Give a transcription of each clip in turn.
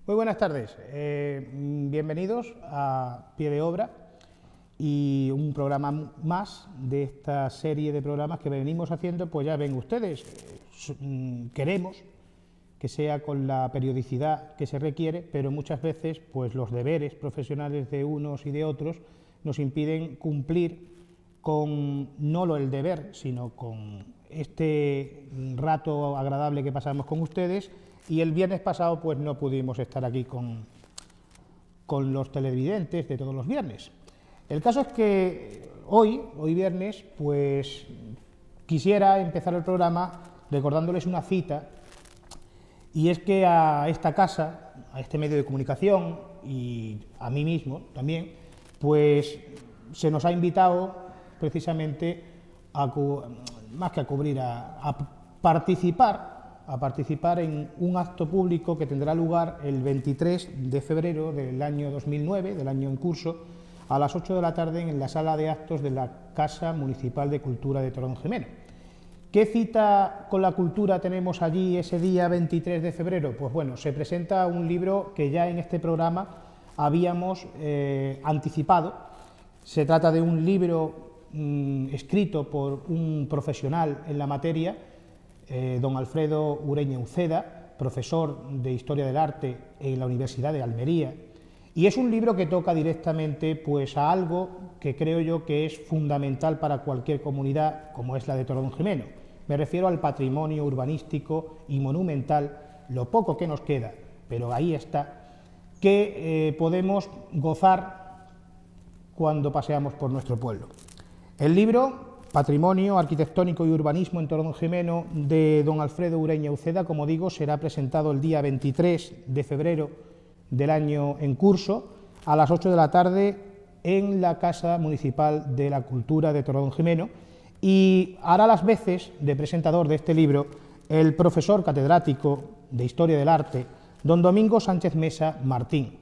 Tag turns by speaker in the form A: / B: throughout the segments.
A: Muy buenas tardes, bienvenidos a Pie de Obra y un programa más de esta serie de programas que venimos haciendo. Pues ya ven ustedes, queremos que sea con la periodicidad que se requiere, pero muchas veces pues los deberes profesionales de unos y de otros nos impiden cumplir con no el deber, sino con este rato agradable que pasamos con ustedes. Y el viernes pasado pues no pudimos estar aquí con los televidentes de todos los viernes. El caso es que hoy viernes, pues quisiera empezar el programa recordándoles una cita, y es que a esta casa, a este medio de comunicación y a mí mismo también, pues se nos ha invitado precisamente más que a cubrir, a participar en un acto público que tendrá lugar el 23 de febrero del año 2009, del año en curso, a las 8 de la tarde en la sala de actos de la Casa Municipal de Cultura de Torredonjimeno. ¿Qué cita con la cultura tenemos allí ese día 23 de febrero? Pues bueno, se presenta un libro que ya en este programa habíamos anticipado. Se trata de un libro escrito por un profesional en la materia, don Alfredo Ureña Uceda, profesor de Historia del Arte en la Universidad de Almería, y es un libro que toca directamente pues a algo que creo yo que es fundamental para cualquier comunidad como es la de Torredonjimeno. Me refiero al patrimonio urbanístico y monumental, lo poco que nos queda, pero ahí está, que podemos gozar cuando paseamos por nuestro pueblo. El libro Patrimonio arquitectónico y urbanismo en Torredonjimeno, de don Alfredo Ureña Uceda, como digo, será presentado el día 23 de febrero del año en curso a las 8 de la tarde en la Casa Municipal de la Cultura de Torredonjimeno, y hará las veces de presentador de este libro el profesor catedrático de Historia del Arte, don Domingo Sánchez Mesa Martín.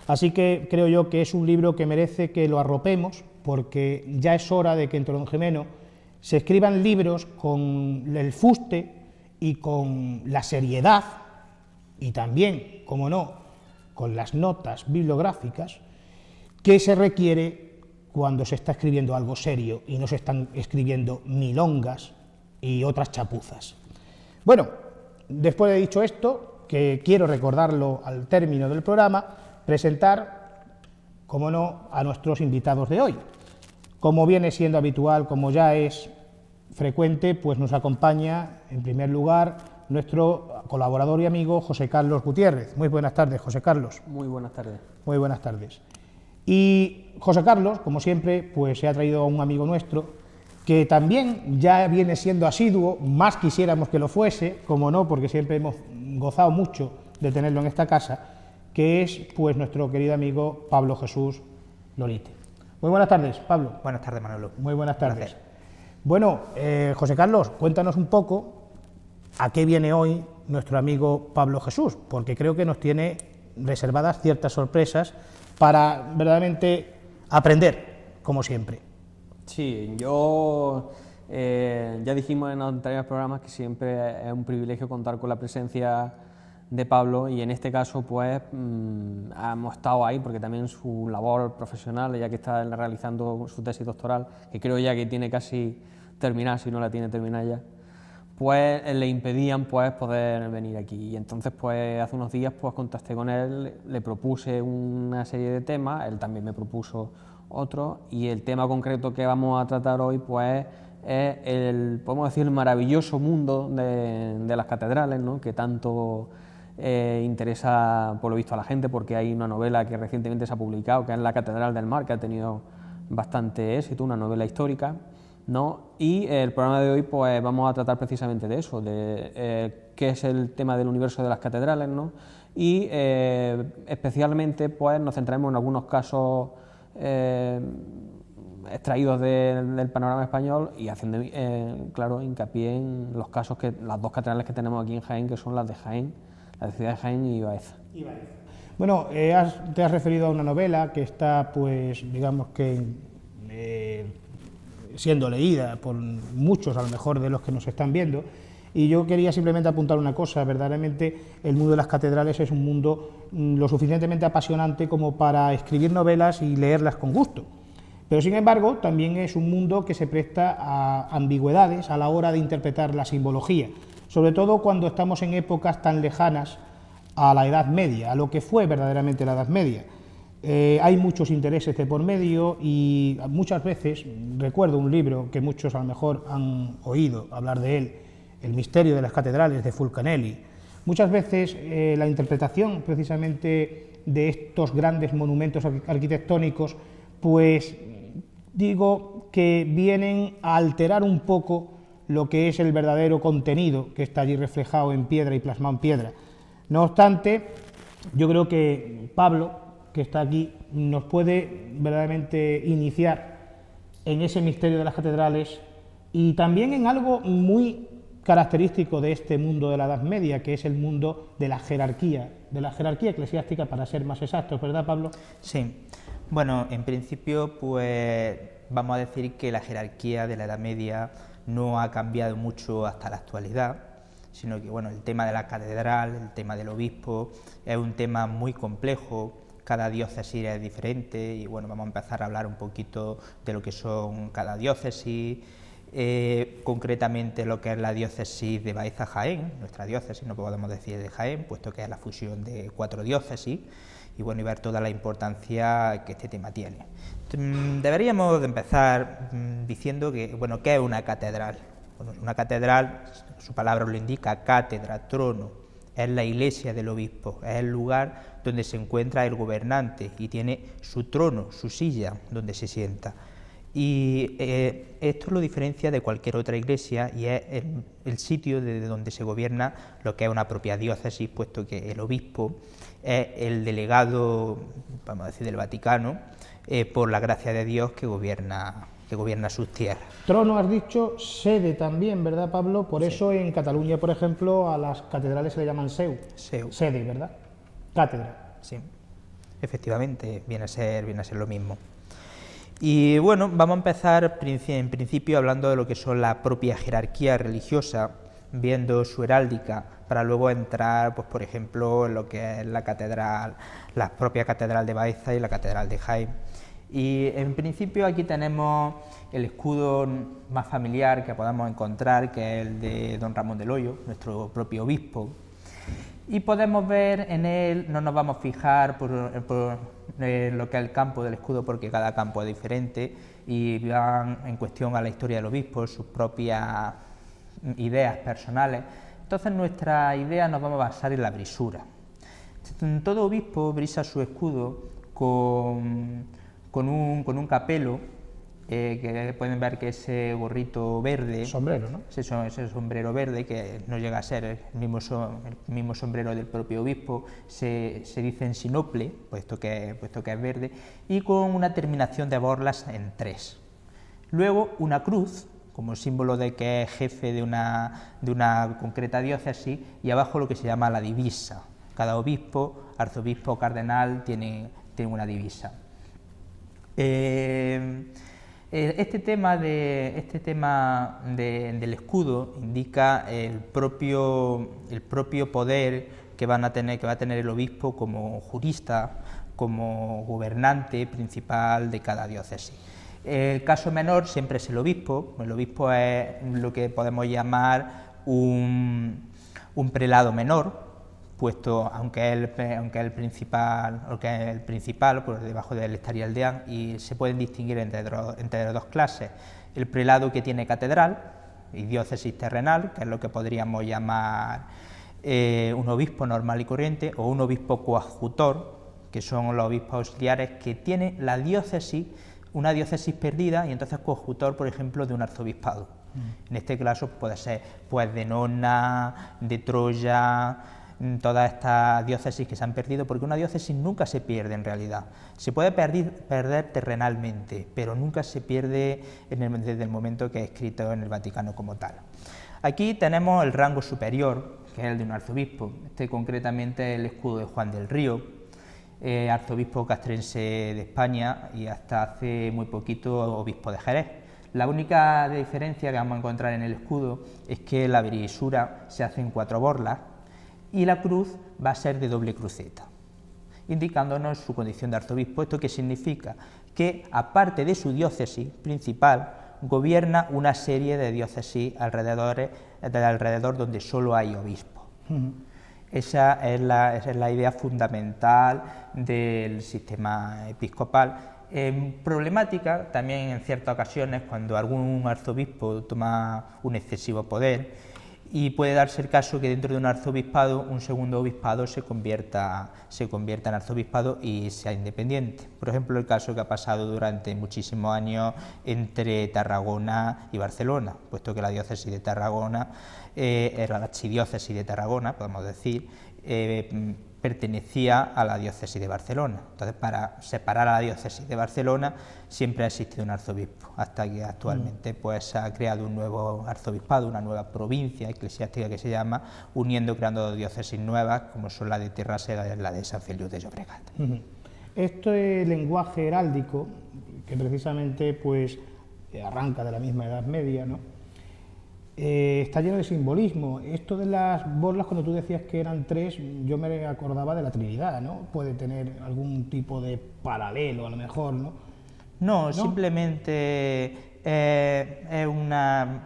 A: Así que creo yo que es un libro que merece que lo arropemos, porque ya es hora de que en Torredonjimeno se escriban libros con el fuste y con la seriedad, y también, como no, con las notas bibliográficas que se requiere cuando se está escribiendo algo serio y no se están escribiendo milongas y otras chapuzas. Bueno, después de dicho esto, que quiero recordarlo al término del programa, presentar, como no, a nuestros invitados de hoy. Como viene siendo habitual, como ya es frecuente, pues nos acompaña, en primer lugar, nuestro colaborador y amigo José Carlos Gutiérrez. Muy buenas tardes, José Carlos.
B: Muy buenas tardes.
A: Muy buenas tardes. Y José Carlos, como siempre, pues se ha traído a un amigo nuestro que también ya viene siendo asiduo, más quisiéramos que lo fuese, como no, porque siempre hemos gozado mucho de tenerlo en esta casa, que es pues nuestro querido amigo Pablo Jesús Lorite. Muy buenas tardes, Pablo.
C: Buenas tardes, Manolo.
A: Muy buenas tardes.
C: Gracias.
A: Bueno, José Carlos, cuéntanos un poco a qué viene hoy nuestro amigo Pablo Jesús, porque creo que nos tiene reservadas ciertas sorpresas para verdaderamente aprender, como siempre.
B: Sí, yo ya dijimos en los anteriores programas que siempre es un privilegio contar con la presencia de Pablo, y en este caso pues hemos estado ahí porque también su labor profesional, ya que está realizando su tesis doctoral, que creo ya que tiene casi terminada, si no la tiene terminada ya, pues le impedían pues poder venir aquí. Y entonces pues hace unos días pues contacté con él, le propuse una serie de temas, él también me propuso otro, y el tema concreto que vamos a tratar hoy pues es podemos decir, el maravilloso mundo de las catedrales, ¿no?, que tanto interesa por lo visto a la gente, porque hay una novela que recientemente se ha publicado, que es La Catedral del Mar, que ha tenido bastante éxito, una novela histórica, ¿no? Y el programa de hoy pues vamos a tratar precisamente de eso, de qué es el tema del universo de las catedrales, ¿no? Y especialmente pues nos centraremos en algunos casos extraídos del panorama español, y haciendo claro hincapié en los casos las dos catedrales que tenemos aquí en Jaén, que son las de Jaén, la de Ciudad de Jaén y Baeza.
A: Bueno, te has referido a una novela que está, pues, digamos que siendo leída por muchos, a lo mejor, de los que nos están viendo, Y yo quería simplemente apuntar una cosa: verdaderamente el mundo de las catedrales es un mundo lo suficientemente apasionante como para escribir novelas y leerlas con gusto. Pero sin embargo también es un mundo que se presta a ambigüedades a la hora de interpretar la simbología, sobre todo cuando estamos en épocas tan lejanas a la Edad Media, a lo que fue verdaderamente la Edad Media. Hay muchos intereses de por medio y muchas veces, recuerdo un libro que muchos a lo mejor han oído hablar de él, El misterio de las catedrales, de Fulcanelli. Muchas veces la interpretación precisamente de estos grandes monumentos arquitectónicos, pues digo que vienen a alterar un poco lo que es el verdadero contenido que está allí reflejado en piedra y plasmado en piedra. No obstante, yo creo que Pablo, que está aquí, nos puede verdaderamente iniciar en ese misterio de las catedrales y también en algo muy característico de este mundo de la Edad Media, que es el mundo de la jerarquía eclesiástica, para ser más exactos, ¿verdad, Pablo?
C: Sí. Bueno, en principio, pues vamos a decir que la jerarquía de la Edad Media no ha cambiado mucho hasta la actualidad, sino que, bueno, el tema de la catedral, el tema del obispo, es un tema muy complejo. Cada diócesis es diferente y, bueno, vamos a empezar a hablar un poquito de lo que son cada diócesis, concretamente lo que es la diócesis de Baeza-Jaén, nuestra diócesis, no podemos decir de Jaén, puesto que es la fusión de 4 diócesis, y, bueno, y ver toda la importancia que este tema tiene. Deberíamos de empezar diciendo que, bueno, ¿qué es una catedral? Bueno, una catedral, su palabra lo indica, cátedra, trono, es la iglesia del obispo, es el lugar donde se encuentra el gobernante y tiene su trono, su silla, donde se sienta. Y esto lo diferencia de cualquier otra iglesia y es el sitio desde donde se gobierna lo que es una propia diócesis, puesto que el obispo es el delegado, vamos a decir, del Vaticano, por la gracia de Dios que gobierna sus tierras.
A: Trono, has dicho, sede también, ¿verdad, Pablo? Por eso en Cataluña, por ejemplo, a las catedrales se le llaman seu. Sede, ¿verdad? Cátedra.
C: Sí, efectivamente, viene a ser lo mismo. Y, bueno, vamos a empezar en principio hablando de lo que son la propia jerarquía religiosa, viendo su heráldica, para luego entrar, pues, por ejemplo, en lo que es la catedral, la propia catedral de Baeza y la catedral de Jaén. Y en principio aquí tenemos el escudo más familiar que podemos encontrar, que es el de don Ramón del Hoyo, nuestro propio obispo. Y podemos ver en él, no nos vamos a fijar por lo que es el campo del escudo, porque cada campo es diferente y van en cuestión a la historia del obispo, sus propias ideas personales. Entonces, nuestra idea nos vamos a basar en la brisura. Todo obispo brisa su escudo con un capelo, que pueden ver que ese gorrito verde,
A: sombrero, ¿no?
C: Ese sombrero verde, que no llega a ser el mismo sombrero del propio obispo, se dice en sinople, puesto que es verde, y con una terminación de borlas en 3. Luego una cruz, como símbolo de que es jefe de una concreta diócesis, y abajo lo que se llama la divisa. Cada obispo, arzobispo o cardenal tiene una divisa. Este tema del escudo indica el propio poder que va a tener el obispo como jurista, como gobernante principal de cada diócesis. El caso menor siempre es el obispo. El obispo es lo que podemos llamar un prelado menor, puesto aunque es el principal, por debajo de él estaría el deán, y se pueden distinguir entre dos clases: el prelado que tiene catedral y diócesis terrenal, que es lo que podríamos llamar un obispo normal y corriente, o un obispo coadjutor, que son los obispos auxiliares que tiene la diócesis, una diócesis perdida, y entonces coadjutor, por ejemplo, de un arzobispado. En este caso puede ser, pues, de Nona, de Troya, todas estas diócesis que se han perdido, porque una diócesis nunca se pierde en realidad. Se puede perder terrenalmente, pero nunca se pierde desde el momento que es escrito en el Vaticano como tal. Aquí tenemos el rango superior, que es el de un arzobispo. Este concretamente es el escudo de Juan del Río, arzobispo castrense de España y hasta hace muy poquito obispo de Jerez. La única diferencia que vamos a encontrar en el escudo es que la brisura se hace en 4 borlas y la cruz va a ser de doble cruceta, indicándonos su condición de arzobispo. ¿Esto qué significa? Que aparte de su diócesis principal, gobierna una serie de diócesis alrededor donde solo hay obispos. Esa es la idea fundamental del sistema episcopal. Problemática también en ciertas ocasiones cuando algún arzobispo toma un excesivo poder, y puede darse el caso que dentro de un arzobispado, un segundo obispado se convierta en arzobispado y sea independiente. Por ejemplo, el caso que ha pasado durante muchísimos años entre Tarragona y Barcelona, puesto que la diócesis de Tarragona, era la archidiócesis de Tarragona, podemos decir, pertenecía a la diócesis de Barcelona. Entonces, para separar a la diócesis de Barcelona siempre ha existido un arzobispo, hasta que actualmente pues se ha creado un nuevo arzobispado, una nueva provincia eclesiástica que se llama, creando 2 diócesis nuevas, como son la de Terrassa y la de San Feliu de Llobregat.
A: Este lenguaje heráldico, que precisamente pues arranca de la misma Edad Media, ¿no? Está lleno de simbolismo. Esto de las borlas, cuando tú decías que eran 3, yo me acordaba de la Trinidad, ¿no? Puede tener algún tipo de paralelo, a lo mejor, ¿no?
C: No, simplemente es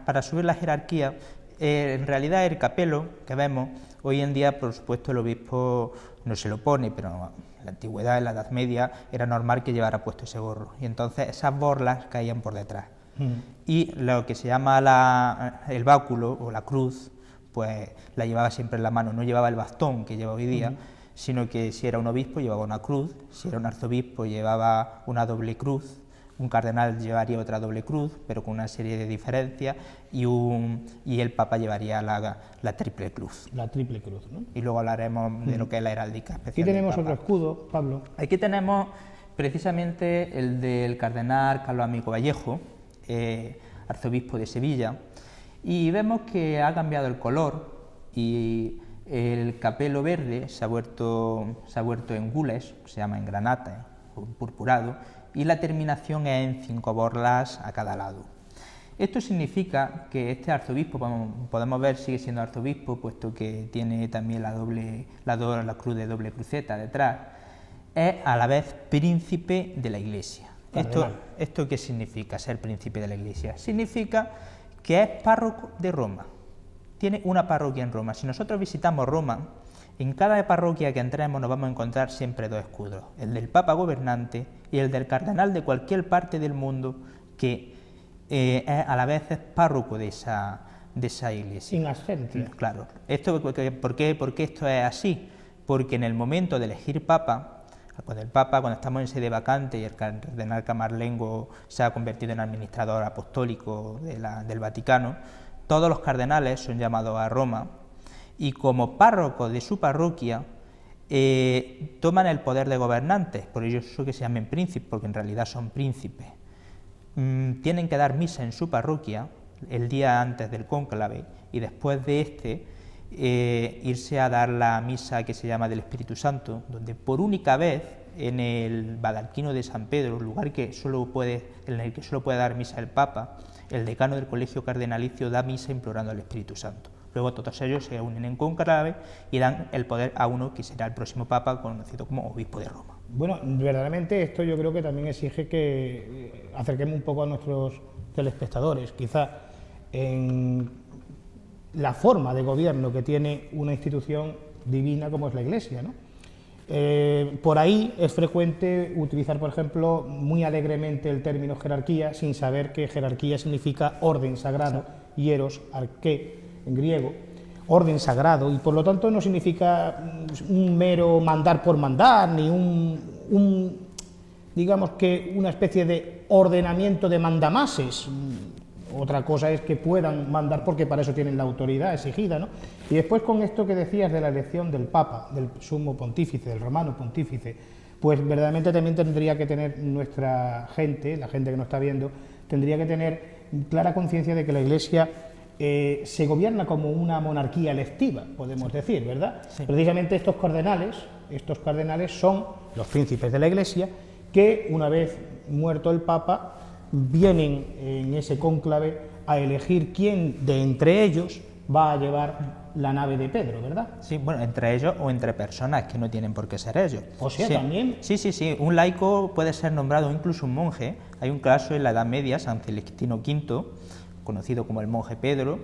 C: para subir la jerarquía. En realidad el capelo que vemos, hoy en día por supuesto el obispo no se lo pone, pero en la antigüedad, en la Edad Media, era normal que llevara puesto ese gorro, y entonces esas borlas caían por detrás. Y lo que se llama el báculo o la cruz, pues la llevaba siempre en la mano, no llevaba el bastón que lleva hoy día, sino que si era un obispo llevaba una cruz, si era un arzobispo llevaba una doble cruz, un cardenal llevaría otra doble cruz, pero con una serie de diferencias, y el papa llevaría la triple cruz.
A: La triple cruz, ¿no?
C: Y luego hablaremos de lo que es la heráldica especial.
A: Aquí tenemos otro escudo, Pablo.
C: Aquí tenemos precisamente el del cardenal Carlos Amigo Vallejo, arzobispo de Sevilla, y vemos que ha cambiado el color y el capelo verde se ha vuelto en gules, se llama en granata, purpurado, y la terminación es en 5 borlas a cada lado. Esto significa que este arzobispo, podemos ver, sigue siendo arzobispo, puesto que tiene también la cruz de doble cruceta detrás, es a la vez príncipe de la Iglesia. ¿Esto qué significa, ser príncipe de la Iglesia? Significa que es párroco de Roma, tiene una parroquia en Roma. Si nosotros visitamos Roma, en cada parroquia que entremos nos vamos a encontrar siempre 2 escudos, el del Papa gobernante y el del cardenal de cualquier parte del mundo que a la vez es párroco de esa iglesia.
A: Sin ascenso.
C: Claro. ¿Por qué esto es así? Porque en el momento de elegir papa, cuando estamos en sede vacante y el cardenal Camarlengo se ha convertido en administrador apostólico del Vaticano, todos los cardenales son llamados a Roma y como párrocos de su parroquia toman el poder de gobernantes, por ello eso que se llaman príncipes, porque en realidad son príncipes. Tienen que dar misa en su parroquia el día antes del cónclave y después de irse a dar la misa que se llama del Espíritu Santo, donde por única vez en el Badalquino de San Pedro, el lugar en el que solo puede dar misa el Papa, el decano del colegio cardenalicio da misa implorando al Espíritu Santo. Luego todos ellos se unen en cónclave y dan el poder a uno que será el próximo Papa, conocido como obispo de Roma.
A: Bueno, verdaderamente esto yo creo que también exige que acerquemos un poco a nuestros telespectadores, quizá en la forma de gobierno que tiene una institución divina como es la Iglesia, ¿no? Por ahí es frecuente utilizar, por ejemplo, muy alegremente el término jerarquía, sin saber que jerarquía significa orden sagrado, hieros, arqué, en griego, orden sagrado, y por lo tanto no significa un mero mandar por mandar, ni digamos que una especie de ordenamiento de mandamases. Otra cosa es que puedan mandar porque para eso tienen la autoridad exigida, ¿no? Y después con esto que decías de la elección del Papa, del sumo pontífice, del romano pontífice, pues verdaderamente también tendría que tener nuestra gente, la gente que nos está viendo, tendría que tener clara conciencia de que la Iglesia se gobierna como una monarquía electiva, podemos decir, ¿verdad? Sí. Precisamente estos cardenales son los príncipes de la Iglesia que, una vez muerto el Papa, vienen en ese cónclave a elegir quién de entre ellos va a llevar la nave de Pedro, ¿verdad?
C: Sí, bueno, entre ellos o entre personas que no tienen por qué ser ellos.
A: O sea,
C: sí,
A: también...
C: Sí, un laico puede ser nombrado, incluso un monje. Hay un caso en la Edad Media, San Celestino V, conocido como el monje Pedro,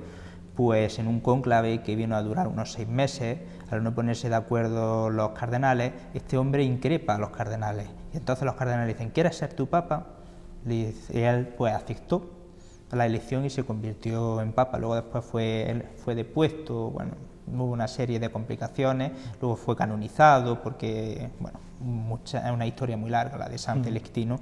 C: pues en un cónclave que vino a durar unos 6 meses, al no ponerse de acuerdo los cardenales, este hombre increpa a los cardenales. Y entonces los cardenales dicen, ¿quieres ser tu papa? Y él pues aceptó la elección y se convirtió en papa. Luego después fue depuesto, bueno, hubo una serie de complicaciones, luego fue canonizado porque, bueno, es una historia muy larga la de San Celestino.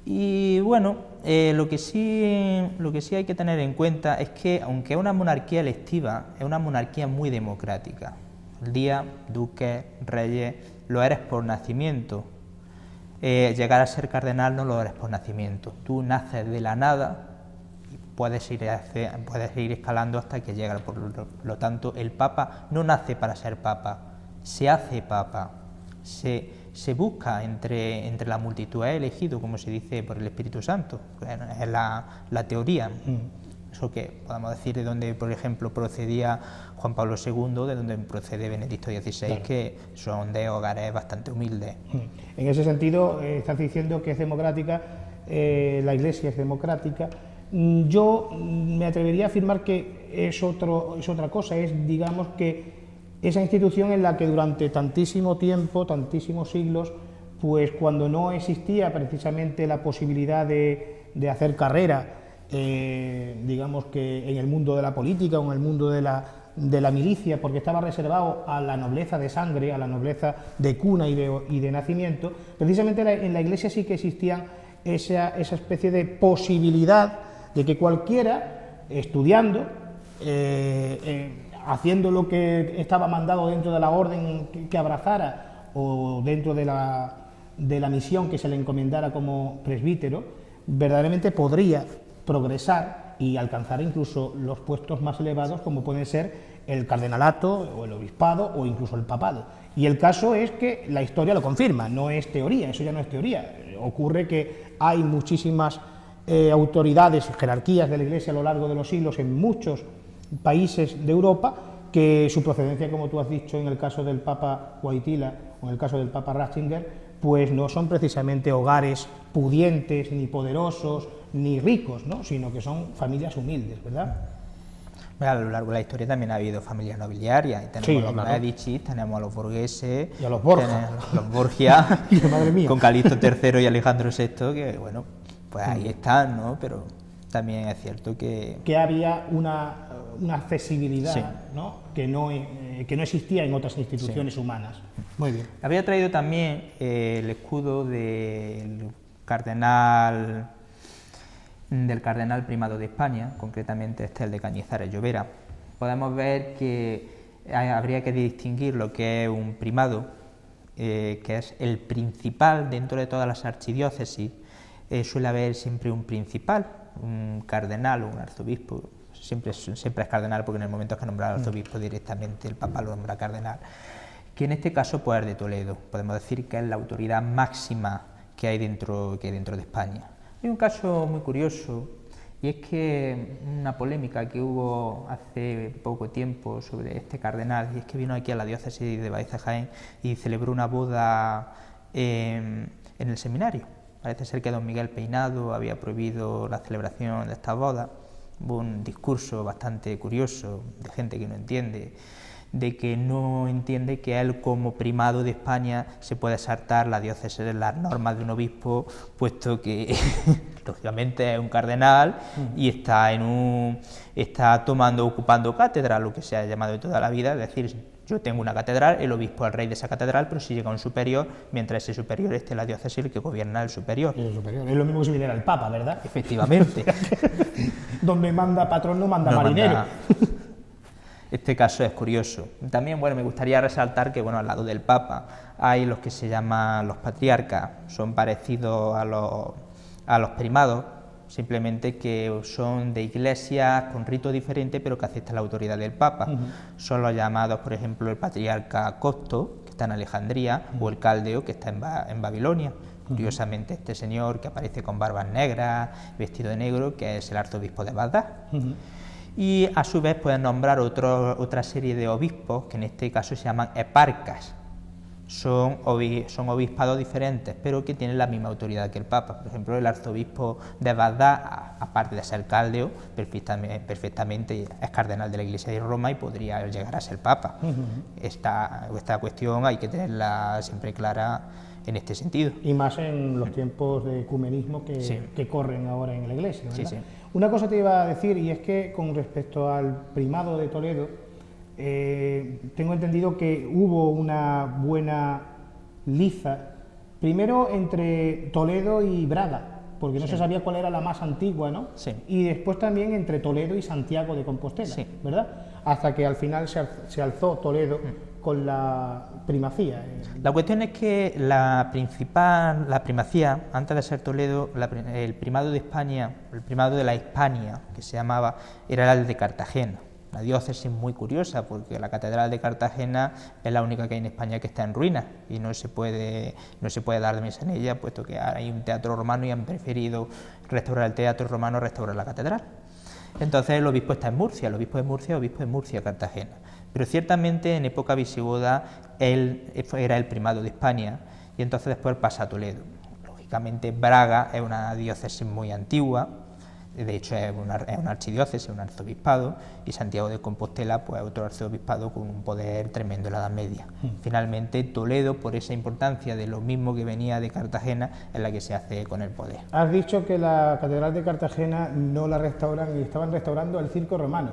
C: Y bueno, lo que sí hay que tener en cuenta es que, aunque es una monarquía electiva, es una monarquía muy democrática. El día, duques, reyes, lo eres por nacimiento. Llegar a ser cardenal no lo eres por nacimiento. Tú naces de la nada y puedes ir escalando hasta que llegas. Por lo tanto, el papa no nace para ser papa, se hace papa, se busca entre la multitud, es elegido, como se dice, por el Espíritu Santo. Bueno, es la teoría. Eso que podemos decir de donde, por ejemplo, procedía Juan Pablo II, de donde procede Benedicto XVI, claro, que son de hogares bastante humildes.
A: En ese sentido, estás diciendo que es democrática, la Iglesia es democrática. Yo me atrevería a afirmar que es otra cosa, es, digamos, que esa institución en la que durante tantísimo tiempo, tantísimos siglos, pues cuando no existía precisamente la posibilidad de hacer carrera, digamos que en el mundo de la política o en el mundo de la milicia, porque estaba reservado a la nobleza de sangre, a la nobleza de cuna y de nacimiento, precisamente en la Iglesia sí que existía esa especie de posibilidad de que cualquiera, estudiando, haciendo lo que estaba mandado dentro de la orden que abrazara o dentro de la misión que se le encomendara como presbítero, verdaderamente podría progresar y alcanzar incluso los puestos más elevados, como pueden ser el cardenalato o el obispado o incluso el papado. Y el caso es que la historia lo confirma, no es teoría, eso ya no es teoría. Ocurre que hay muchísimas autoridades, jerarquías de la Iglesia a lo largo de los siglos en muchos países de Europa, que su procedencia, como tú has dicho, en el caso del Papa Wojtyla o en el caso del Papa Ratzinger, pues no son precisamente hogares pudientes, ni poderosos, ni ricos, ¿no?, sino que son familias humildes, ¿verdad?
C: A lo largo de la historia también ha habido familias nobiliarias, y tenemos los Medici, tenemos a los Borghese,
A: y a los Borgia,
C: los Borgia
A: madre mía,
C: con Calixto III y Alejandro VI, que bueno, pues ahí están, ¿no? Pero también es cierto que
A: había una accesibilidad, sí, ¿no?, que no existía en otras instituciones humanas. Muy bien.
C: Había traído también el escudo del cardenal primado de España, concretamente este, el de Cañizares Llovera. Podemos ver que habría que distinguir lo que es un primado, que es el principal dentro de todas las archidiócesis. Suele haber siempre un principal, un cardenal o un arzobispo. Siempre es cardenal, porque en el momento que nombra al arzobispo directamente el Papa lo nombra cardenal, que en este caso pues es de Toledo. Podemos decir que es la autoridad máxima que hay dentro de España. Hay un caso muy curioso, y es que una polémica que hubo hace poco tiempo sobre este cardenal, y es que vino aquí a la diócesis de Baeza, Jaén, y celebró una boda en el seminario. Parece ser que don Miguel Peinado había prohibido la celebración de esta boda. Hubo un discurso bastante curioso de gente que no entiende, de que no entiende que él, como primado de España, se puede saltar la diócesis de las normas de un obispo, puesto que lógicamente es un cardenal y está ocupando cátedra, lo que se ha llamado de toda la vida. Es decir, yo tengo una catedral, el obispo es el rey de esa catedral, pero si llega un superior, mientras ese superior esté en la diócesis, el que gobierna el superior.
A: Es lo mismo que si viniera el Papa, ¿verdad?
C: Efectivamente.
A: Donde manda patrón no manda marinero.
C: Este caso es curioso. También, bueno, me gustaría resaltar que, bueno, al lado del Papa hay los que se llaman los patriarcas. Son parecidos a los primados, simplemente que son de iglesias con rito diferente, pero que aceptan la autoridad del Papa. Son los llamados, por ejemplo, el patriarca Copto, que está en Alejandría, o el Caldeo, que está en Babilonia. Curiosamente, este señor que aparece con barbas negras, vestido de negro, que es el arzobispo de Bagdad. Y a su vez pueden nombrar otra serie de obispos, que en este caso se llaman eparcas. Son obispados diferentes, pero que tienen la misma autoridad que el Papa. Por ejemplo, el arzobispo de Bagdad, aparte de ser caldeo, perfectamente es cardenal de la Iglesia de Roma y podría llegar a ser Papa. Esta cuestión hay que tenerla siempre clara en este sentido.
A: Y más en los tiempos de ecumenismo que corren ahora en la Iglesia, ¿verdad? Una cosa te iba a decir, y es que con respecto al primado de Toledo, tengo entendido que hubo una buena liza, primero entre Toledo y Braga, porque no se sabía cuál era la más antigua, ¿no? Y después también entre Toledo y Santiago de Compostela, ¿verdad? Hasta que al final se alzó Toledo con la primacía.
C: La cuestión es que la primacía, antes de ser Toledo, el primado de España, el primado de la Hispania, que se llamaba, era el de Cartagena. Una diócesis muy curiosa, porque la catedral de Cartagena es la única que hay en España que está en ruinas y no se puede dar de misa en ella, puesto que hay un teatro romano y han preferido restaurar el teatro romano a restaurar la catedral. Entonces el obispo está en Murcia, el obispo de Murcia, Cartagena. Pero ciertamente en época visigoda él era el primado de Hispania y entonces después pasa a Toledo. Lógicamente Braga es una diócesis muy antigua, de hecho es una archidiócesis, un arzobispado, y Santiago de Compostela pues otro arzobispado con un poder tremendo en la Edad Media. Finalmente Toledo, por esa importancia de lo mismo que venía de Cartagena, es la que se hace con el poder.
A: Has dicho que la catedral de Cartagena no la restauran y estaban restaurando el circo romano.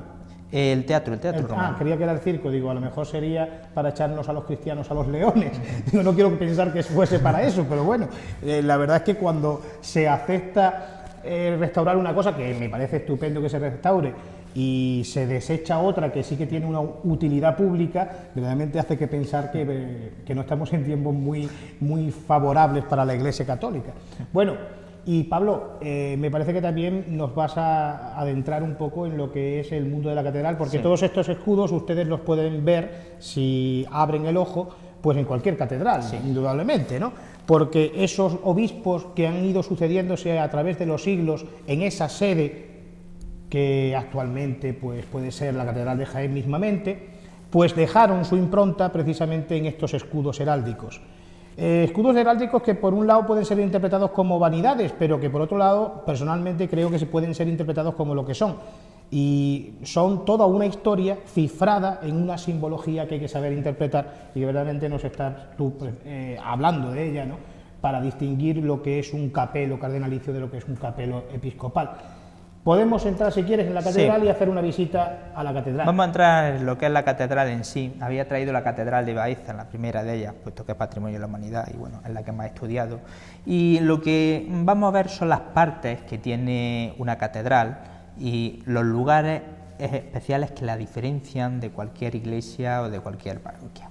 C: El teatro romano.
A: Creía que era el circo, digo, a lo mejor sería para echarnos a los cristianos a los leones. Yo no quiero pensar que fuese para eso, pero bueno, la verdad es que cuando se acepta restaurar una cosa, que me parece estupendo que se restaure, y se desecha otra que sí que tiene una utilidad pública, verdaderamente hace que pensar que no estamos en tiempos muy favorables para la Iglesia Católica. Bueno, y Pablo, me parece que también nos vas a adentrar un poco en lo que es el mundo de la catedral, porque todos estos escudos ustedes los pueden ver, si abren el ojo, pues en cualquier catedral, indudablemente, ¿no? Porque esos obispos que han ido sucediéndose a través de los siglos en esa sede, que actualmente pues puede ser la Catedral de Jaén mismamente, pues dejaron su impronta precisamente en estos escudos heráldicos. Escudos heráldicos que por un lado pueden ser interpretados como vanidades, pero que por otro lado, personalmente creo que se pueden ser interpretados como lo que son. Y son toda una historia cifrada en una simbología que hay que saber interpretar y que verdaderamente nos estás tú hablando de ella, ¿no? Para distinguir lo que es un capelo cardenalicio de lo que es un capelo episcopal. Podemos entrar, si quieres, en la catedral y hacer una visita a la catedral.
C: Vamos a entrar en lo que es la catedral en sí. Había traído la catedral de Baeza, la primera de ellas, puesto que es patrimonio de la humanidad y bueno, es la que más he estudiado. Y lo que vamos a ver son las partes que tiene una catedral y los lugares especiales que la diferencian de cualquier iglesia o de cualquier parroquia.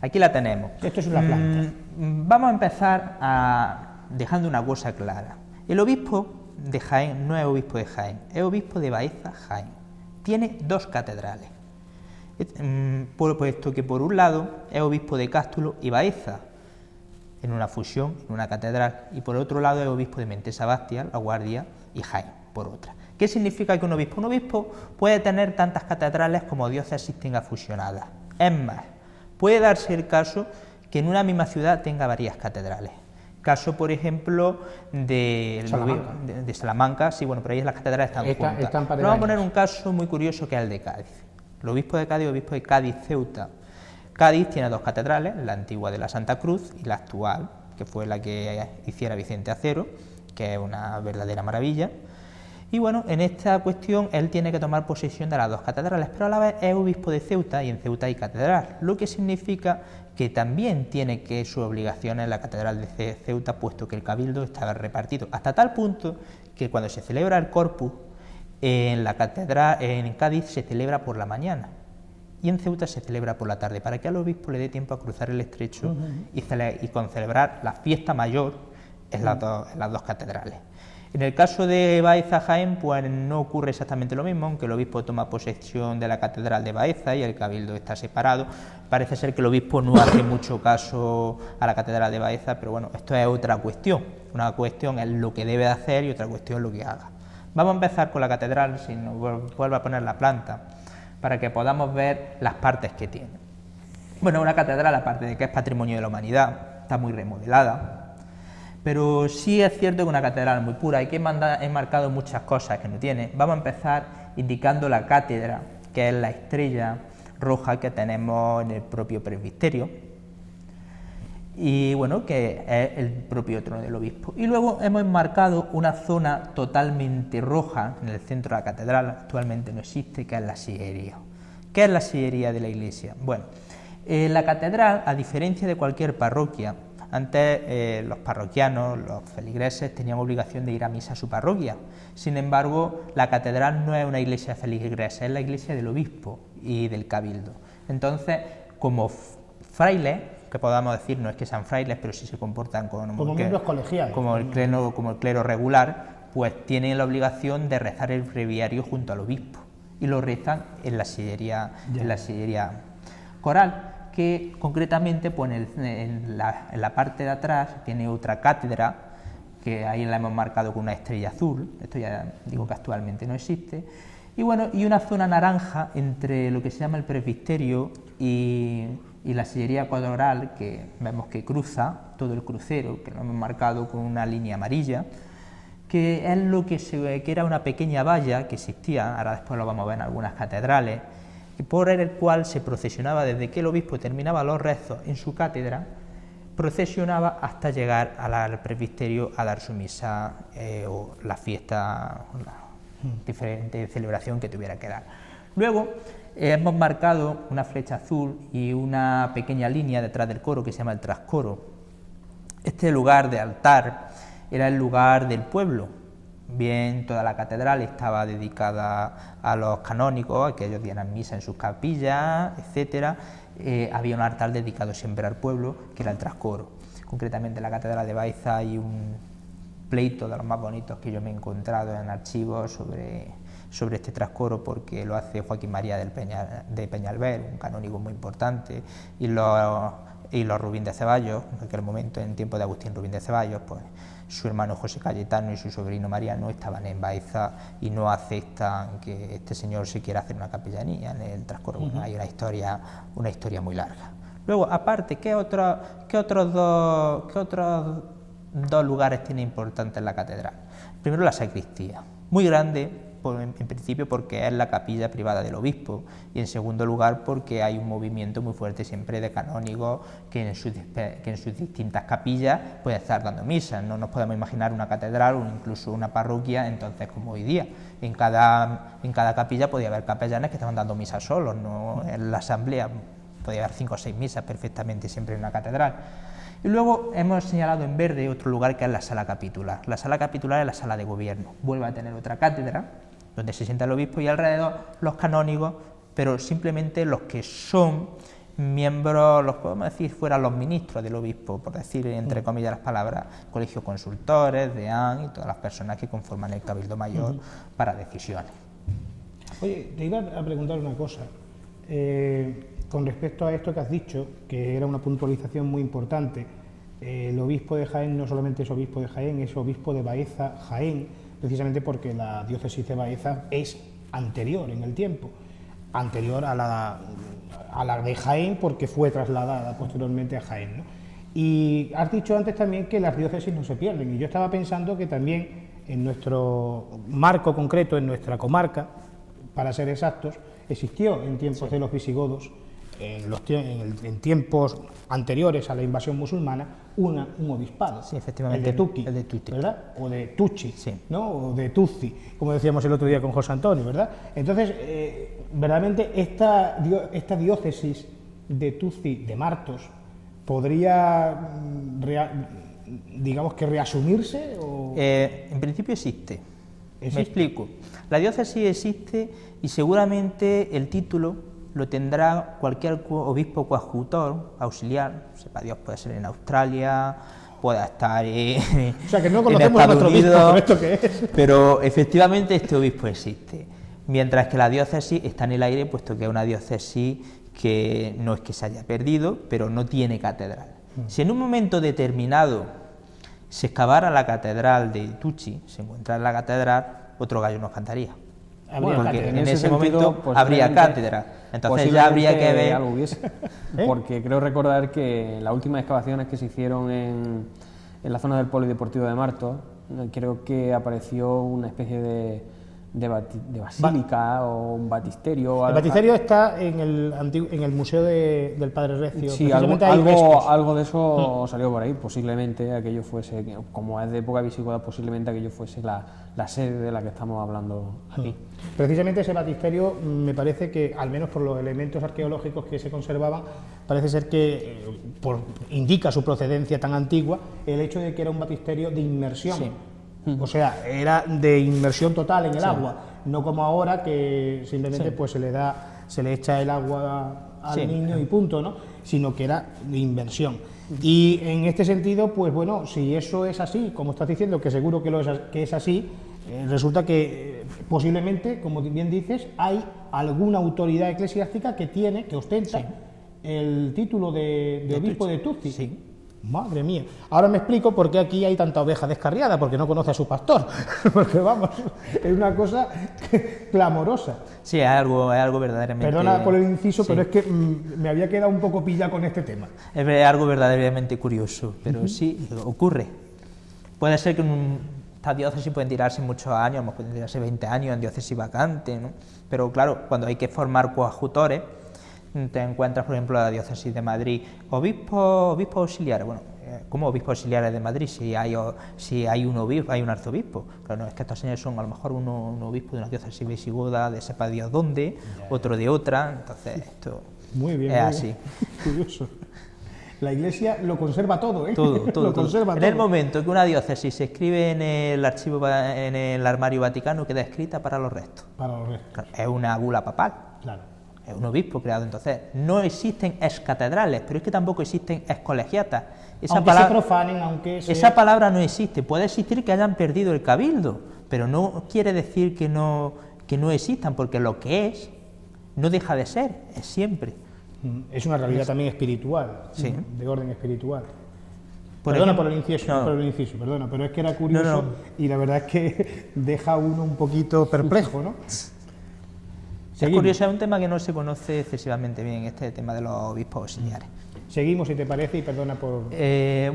C: Aquí la tenemos.
A: Esto es una planta.
C: Vamos a empezar dejando una cosa clara. El obispo de Jaén no es obispo de Jaén, es obispo de Baeza, Jaén. Tiene dos catedrales, puesto que por un lado es obispo de Cástulo y Baeza, en una fusión, en una catedral, y por otro lado es obispo de Mentesa-Bastia, La Guardia y Jaén, por otra. ¿Qué significa que un obispo puede tener tantas catedrales como diócesis tenga fusionadas? Es más, puede darse el caso que en una misma ciudad tenga varias catedrales. Caso, por ejemplo, de Salamanca, sí, bueno, por ahí las catedrales están juntas. Pero vamos a poner un caso muy curioso que es el de Cádiz. El obispo de Cádiz, obispo de Cádiz-Ceuta. Cádiz tiene dos catedrales, la antigua de la Santa Cruz y la actual, que fue la que hiciera Vicente Acero, que es una verdadera maravilla. Y bueno, en esta cuestión él tiene que tomar posesión de las dos catedrales, pero a la vez es obispo de Ceuta y en Ceuta hay catedral, lo que significa que también tiene que su obligación en la catedral de Ceuta, puesto que el cabildo estaba repartido, hasta tal punto que cuando se celebra el Corpus, en la catedral, en Cádiz se celebra por la mañana y en Ceuta se celebra por la tarde, para que al obispo le dé tiempo a cruzar el estrecho y con celebrar la fiesta mayor en las dos catedrales. En el caso de Baeza Jaén, pues no ocurre exactamente lo mismo, aunque el obispo toma posesión de la catedral de Baeza y el cabildo está separado. Parece ser que el obispo no hace mucho caso a la catedral de Baeza, pero bueno, esto es otra cuestión. Una cuestión es lo que debe hacer y otra cuestión es lo que haga. Vamos a empezar con la catedral, si nos vuelve a poner la planta, para que podamos ver las partes que tiene. Bueno, una catedral, aparte de que es patrimonio de la humanidad, está muy remodelada, pero sí es cierto que una catedral muy pura, hay que enmarcado muchas cosas que no tiene. Vamos a empezar indicando la cátedra, que es la estrella roja que tenemos en el propio presbiterio, y bueno, que es el propio trono del obispo. Y luego hemos enmarcado una zona totalmente roja en el centro de la catedral, actualmente no existe, que es la sillería. ¿Qué es la sillería de la iglesia? Bueno, la catedral, a diferencia de cualquier parroquia, antes los parroquianos, los feligreses, tenían obligación de ir a misa a su parroquia. Sin embargo, la catedral no es una iglesia de feligreses, es la iglesia del obispo y del cabildo. Entonces, como frailes, que podamos decir, no es que sean frailes, pero sí se comportan
A: como miembros colegiales,
C: como el clero regular, pues tienen la obligación de rezar el breviario junto al obispo, y lo rezan en la sillería coral, que concretamente pues, en la parte de atrás tiene otra cátedra, que ahí la hemos marcado con una estrella azul, esto ya digo que actualmente no existe, y bueno, y una zona naranja entre lo que se llama el presbiterio y la sillería coral, que vemos que cruza todo el crucero, que lo hemos marcado con una línea amarilla, que es lo que era una pequeña valla que existía, ahora después lo vamos a ver en algunas catedrales, por el cual se procesionaba desde que el obispo terminaba los rezos en su cátedra, procesionaba hasta llegar al presbiterio a dar su misa o la fiesta, diferente celebración que tuviera que dar. Luego hemos marcado una flecha azul y una pequeña línea detrás del coro que se llama el trascoro. Este lugar de altar era el lugar del pueblo. Bien, toda la catedral estaba dedicada a los canónigos, a que ellos dieran misa en sus capillas, etcétera. Había un altar dedicado siempre al pueblo, que era el trascoro. Concretamente en la catedral de Baeza hay un pleito de los más bonitos que yo me he encontrado en archivos sobre este trascoro, porque lo hace Joaquín María de Peñalver, un canónigo muy importante, y los Rubín de Ceballos, en aquel momento, en tiempo de Agustín Rubín de Ceballos, pues su hermano José Cayetano y su sobrino Mariano estaban en Baeza y no aceptan que este señor se quiera hacer una capellanía en el trascoro. Bueno, hay una historia muy larga. Luego, aparte, ¿qué otros dos lugares tiene importantes la catedral? Primero, la sacristía, muy grande, en principio porque es la capilla privada del obispo, y en segundo lugar porque hay un movimiento muy fuerte siempre de canónigos que en sus distintas capillas pueden estar dando misas. No nos podemos imaginar una catedral o incluso una parroquia entonces como hoy día. En cada capilla podía haber capellanes que estaban dando misas solos, ¿no? En la asamblea podía haber 5 o 6 misas perfectamente siempre en una catedral. Y luego hemos señalado en verde otro lugar que es la sala capitular. La sala capitular es la sala de gobierno. Vuelve a tener otra cátedra donde se sienta el obispo y alrededor los canónigos, pero simplemente los que son miembros, los podemos decir fuera los ministros del obispo, por decir entre comillas las palabras, colegios consultores, deán y todas las personas que conforman el cabildo mayor para decisiones.
A: Oye, te iba a preguntar una cosa, con respecto a esto que has dicho, que era una puntualización muy importante. El obispo de Jaén no solamente es obispo de Jaén, es obispo de Baeza Jaén, precisamente porque la diócesis de Baeza es anterior en el tiempo, anterior a la de Jaén, porque fue trasladada posteriormente a Jaén, ¿no? Y has dicho antes también que las diócesis no se pierden, y yo estaba pensando que también en nuestro marco concreto, en nuestra comarca, para ser exactos, existió en tiempos de los visigodos, en tiempos anteriores a la invasión musulmana, un obispado,
C: sí, efectivamente,
A: el de Tuti, ¿verdad? O de Tucci, sí, ¿no? O de Tuzzi, como decíamos el otro día con José Antonio, ¿verdad? Entonces, verdaderamente esta diócesis de Tuzzi, de Martos, podría, digamos que reasumirse, ¿o?
C: En principio existe. Me explico. La diócesis existe y seguramente el título lo tendrá cualquier obispo coadjutor, auxiliar, sepa Dios, puede ser en Australia, pueda estar
A: O sea, que no
C: en
A: conocemos a
C: Estados
A: nuestro obispo,
C: Unidos,
A: ¿por esto qué es?
C: pero efectivamente este obispo existe, mientras que la diócesis está en el aire, puesto que es una diócesis que no es que se haya perdido, pero no tiene catedral. Si en un momento determinado se excavara la catedral de Tucci, se encontrara la catedral, otro gallo nos cantaría.
A: Habría
C: Porque
A: cátedra.
C: en ese
B: sentido,
C: momento habría
B: posiblemente-
C: cátedra. Entonces ya habría que ver.
B: algo hubiese. Porque creo recordar que las últimas excavaciones que se hicieron en la zona del Polideportivo de Martos, creo que apareció una especie de basílica o un batisterio. o
A: El
B: algo-
A: batisterio está en el museo del Padre Recio.
B: Sí, algo,
A: Precisamente hay restos.
B: algo de eso salió por ahí. Posiblemente aquello fuese, como es de época visigoda, posiblemente aquello fuese la sede de la que estamos hablando aquí.
A: Precisamente ese batisterio, me parece que, al menos por los elementos arqueológicos que se conservaban, parece ser que indica su procedencia tan antigua el hecho de que era un batisterio de inmersión.
C: Sí.
A: O sea, era de inmersión total en el agua, no como ahora que simplemente
C: Sí.
A: pues se le echa el agua al
C: Sí.
A: niño y punto, ¿no? Sino que era de inversión. Y en este sentido, pues bueno, si eso es así, como estás diciendo, que seguro que es así, resulta que posiblemente, como bien dices, hay alguna autoridad eclesiástica que ostenta el título de obispo de Tucci.
C: Sí.
A: Madre mía. Ahora me explico por qué aquí hay tanta oveja descarriada, porque no conoce a su pastor. Porque vamos, es una cosa clamorosa.
C: Sí, es algo verdaderamente.
A: Perdona por el inciso,
C: sí.
A: pero es que me había quedado un poco pillado con este tema.
C: Es algo verdaderamente curioso, pero sí ocurre. Puede ser que en esta diócesis pueden tirarse muchos años, a lo mejor pueden tirarse 20 años en diócesis vacante, ¿no? Pero claro, cuando hay que formar coadjutores, te encuentras, por ejemplo, la diócesis de Madrid, obispos auxiliares. Bueno, ¿cómo obispos auxiliares de Madrid? Si hay un obispo, hay un arzobispo. Claro, no, es que estos señores son a lo mejor un obispo de una diócesis visigoda, de sepa Dios dónde, otro de otra. Entonces, esto
A: Muy bien,
C: es
A: muy
C: así.
A: bien. Curioso. La Iglesia lo conserva todo, ¿eh?
C: Todo,
A: Lo
C: todo.
A: conserva
C: En
A: todo.
C: el momento que una diócesis se escribe en el archivo, en el armario vaticano, queda escrita para los restos.
A: Para los restos,
C: Claro, es una bula papal.
A: claro.
C: Es un obispo creado. Entonces, no existen excatedrales, pero es que tampoco existen excolegiatas.
A: Aunque se profanen, aunque se...
C: Esa palabra no existe. Puede existir que hayan perdido el cabildo, pero no quiere decir que no existan, porque lo que es no deja de ser, es siempre.
A: Es una realidad también espiritual,
C: Sí.
A: de orden espiritual.
C: Por
A: Perdona
C: ejemplo,
A: por el inciso, perdona, pero es que era curioso
C: No, no.
A: y la verdad es que deja a uno un poquito perplejo, ¿no?
C: Es
A: Seguimos.
C: curioso, es un tema que no se conoce excesivamente bien, este tema de los obispos auxiliares.
A: Seguimos, si te parece, y perdona por...